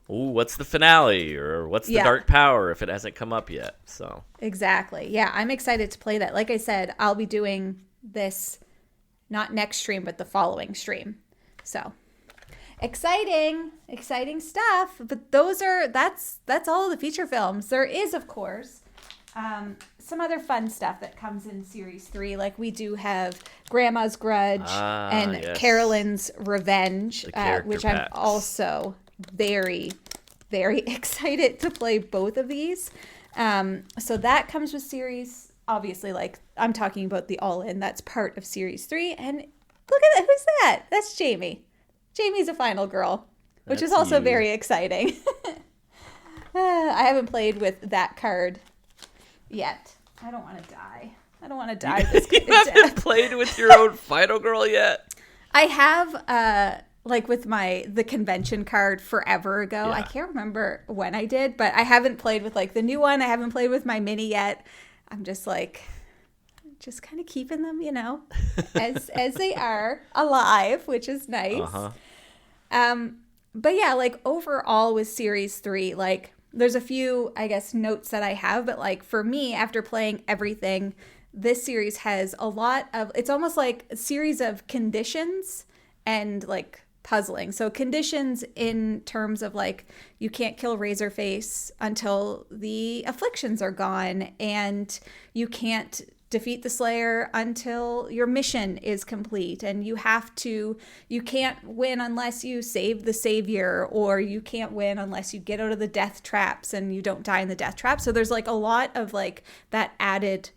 what's the finale or what's the Dark Power if it hasn't come up yet? So exactly. Yeah, I'm excited to play that. Like I said, I'll be doing this not next stream, but the following stream. So exciting stuff. But that's all of the feature films. There is, of course, some other fun stuff that comes in Series 3. Like we do have Grandma's Grudge and Carolyn's Revenge, which I'm also very, very excited to play both of these. So that comes with Series, obviously, like I'm talking about the All-In. That's part of Series 3. And look at that. Who's that? That's Jamie. Jamie's a Final Girl, which is also very exciting. I haven't played with that card yet. I don't want to die. I don't want to die this kind You haven't played with your own Final Girl yet? I have, like with the convention card forever ago. Yeah. I can't remember when I did, but I haven't played with like the new one. I haven't played with my mini yet. I'm just like, kind of keeping them, as they are alive, which is nice. But yeah, like overall with Series 3, like there's a few, I guess, notes that I have, but like for me, after playing everything, this series has a lot of, it's almost like a series of conditions and like puzzling. So conditions in terms of like, you can't kill Razorface until the afflictions are gone, and you can't defeat the Slayer until your mission is complete, and you can't win unless you save the Savior, or you can't win unless you get out of the death traps and you don't die in the death trap. So there's like a lot of like that added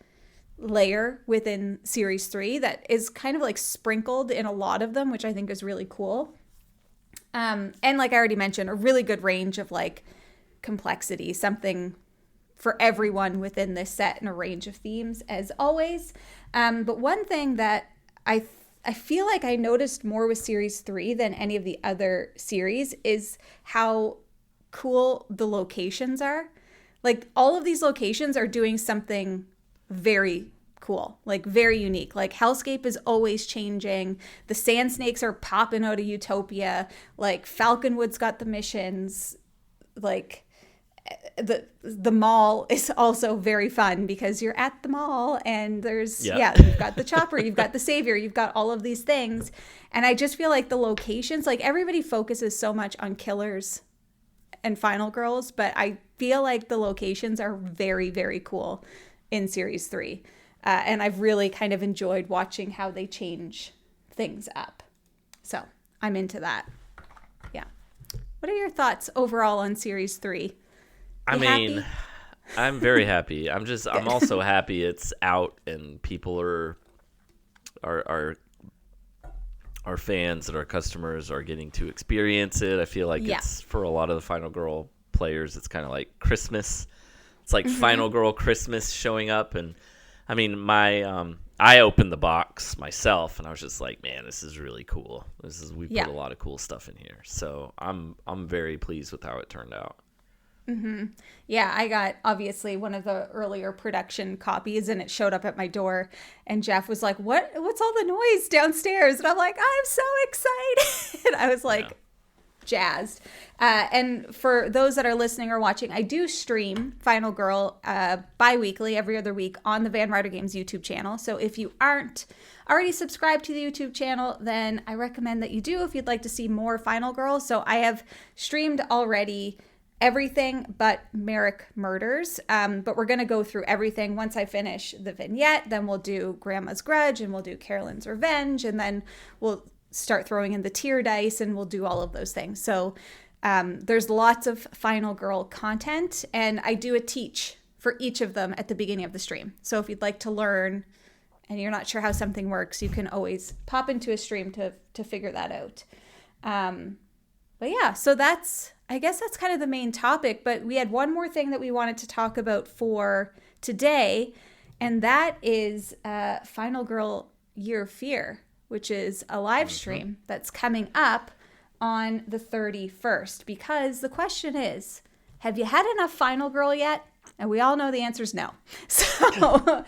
layer within series 3 that is kind of like sprinkled in a lot of them, which I think is really cool. And like I already mentioned, a really good range of like complexity, something for everyone within this set, and a range of themes as always. But one thing that I feel like I noticed more with series 3 than any of the other series is how cool the locations are. Like all of these locations are doing something very cool, like very unique. Like Hellscape is always changing. The Sand Snakes are popping out of Utopia. Like Falconwood's got the missions. Like the mall is also very fun because you're at the mall and there's you've got the chopper, you've got the Savior, you've got all of these things. And I just feel like the locations, like everybody focuses so much on killers and final girls, but I feel like the locations are very, very cool in series 3. And I've really kind of enjoyed watching how they change things up. So I'm into that. Yeah. What are your thoughts overall on series 3? I mean, happy? I'm very happy. I'm also happy it's out and people are our fans and our customers are getting to experience it. I feel like it's, for a lot of the Final Girl players, it's kind of like Christmas. It's like Final Girl Christmas showing up. And I mean, I opened the box myself and I was just like, man, this is really cool. We put a lot of cool stuff in here. So I'm very pleased with how it turned out. Mm-hmm. Yeah, I got obviously one of the earlier production copies and it showed up at my door and Jeff was like, what's all the noise downstairs? And I'm like, I'm so excited. I was like jazzed. And for those that are listening or watching, I do stream Final Girl bi-weekly every other week on the Van Ryder Games YouTube channel. So if you aren't already subscribed to the YouTube channel, then I recommend that you do if you'd like to see more Final Girl. So I have streamed already everything but Merrick Murders, but we're going to go through everything. Once I finish the vignette, then we'll do Grandma's Grudge and we'll do Carolyn's Revenge, and then we'll start throwing in the tier dice and we'll do all of those things. So there's lots of Final Girl content, and I do a teach for each of them at the beginning of the stream. So if you'd like to learn and you're not sure how something works, you can always pop into a stream to figure that out. But yeah, so I guess that's kind of the main topic, but we had one more thing that we wanted to talk about for today, and that is Final Girl Year of Fear, which is a live stream that's coming up on the 31st, because the question is, have you had enough Final Girl yet? And we all know the answer is no. So,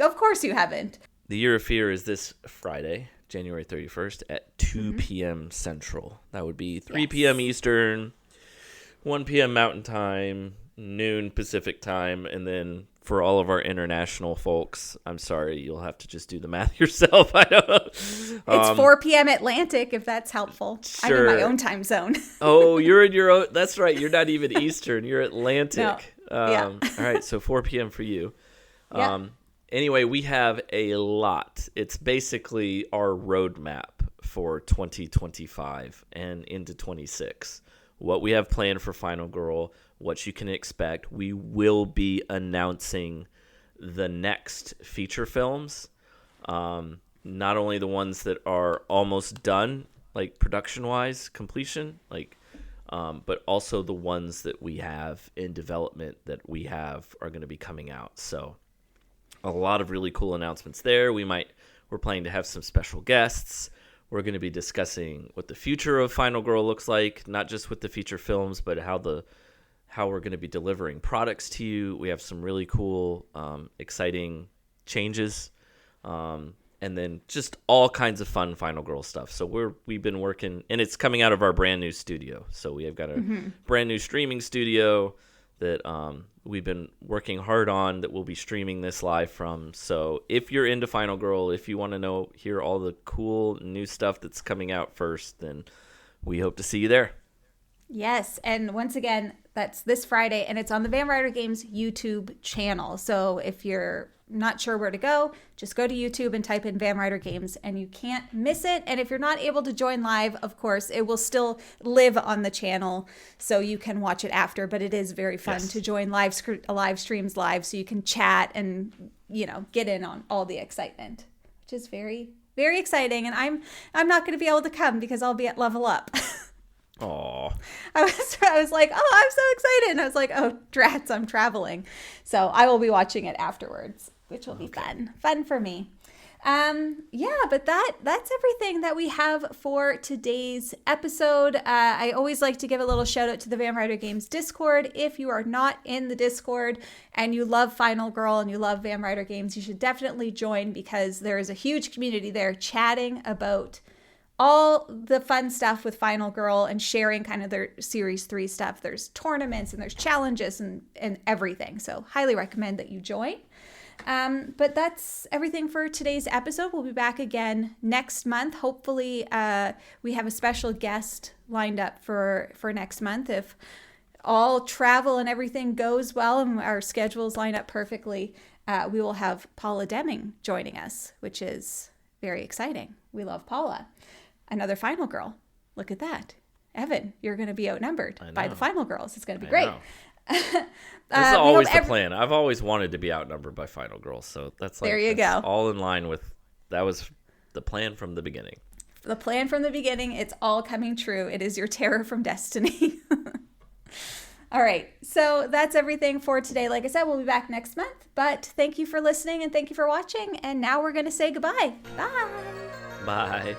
of course you haven't. The Year of Fear is this Friday, January 31st at 2 p.m. Central. That would be 3 p.m. Eastern, 1 p.m. Mountain Time, noon Pacific Time, and then for all of our international folks, I'm sorry, you'll have to just do the math yourself. I don't know. It's 4 p.m. Atlantic, if that's helpful. Sure. I'm in my own time zone. Oh, you're in your own. That's right. You're not even Eastern. You're Atlantic. No. All right, so 4 p.m. for you. Yeah. Anyway, we have a lot. It's basically our roadmap for 2025 and into 26. What we have planned for Final Girl, what you can expect. We will be announcing the next feature films, not only the ones that are almost done, like production-wise, completion, but also the ones that we have in development that we have are going to be coming out. So a lot of really cool announcements there. We're planning to have some special guests. We're going to be discussing what the future of Final Girl looks like, not just with the feature films, but how we're going to be delivering products to you. We have some really cool, exciting changes, and then just all kinds of fun Final Girl stuff. So we've been working, and it's coming out of our brand new studio. So we have got a brand new streaming studio that we've been working hard on, that we'll be streaming this live from. So if you're into Final Girl, if you want to hear all the cool new stuff that's coming out first, then we hope to see you there. Yes, and once again, that's this Friday, and it's on the Van Ryder Games YouTube channel. So if you're not sure where to go, just go to YouTube and type in Van Ryder Games, and you can't miss it. And if you're not able to join live, of course, it will still live on the channel, so you can watch it after. But it is very fun to join live streams live, so you can chat and get in on all the excitement, which is very, very exciting. And I'm not going to be able to come because I'll be at Level Up. Aww. I was like, oh, I'm so excited. And I was like, oh, drats, I'm traveling. So I will be watching it afterwards, which will be fun for me. But that's everything that we have for today's episode. I always like to give a little shout out to the Van Ryder Games Discord. If you are not in the Discord and you love Final Girl and you love Van Ryder Games, you should definitely join, because there is a huge community there chatting about all the fun stuff with Final Girl and sharing kind of their Series 3 stuff. There's tournaments and there's challenges and everything. So highly recommend that you join. But that's everything for today's episode. We'll be back again next month. Hopefully we have a special guest lined up for next month. If all travel and everything goes well and our schedules line up perfectly, we will have Paula Deming joining us, which is very exciting. We love Paula. Another Final Girl. Look at that. Evan, you're going to be outnumbered by the Final Girls. It's going to be great. This is always the plan. I've always wanted to be outnumbered by Final Girls. So that's there you go. All in line with, that was the plan from the beginning. The plan from the beginning. It's all coming true. It is your terror from destiny. All right. So that's everything for today. Like I said, we'll be back next month. But thank you for listening and thank you for watching. And now we're going to say goodbye. Bye. Bye.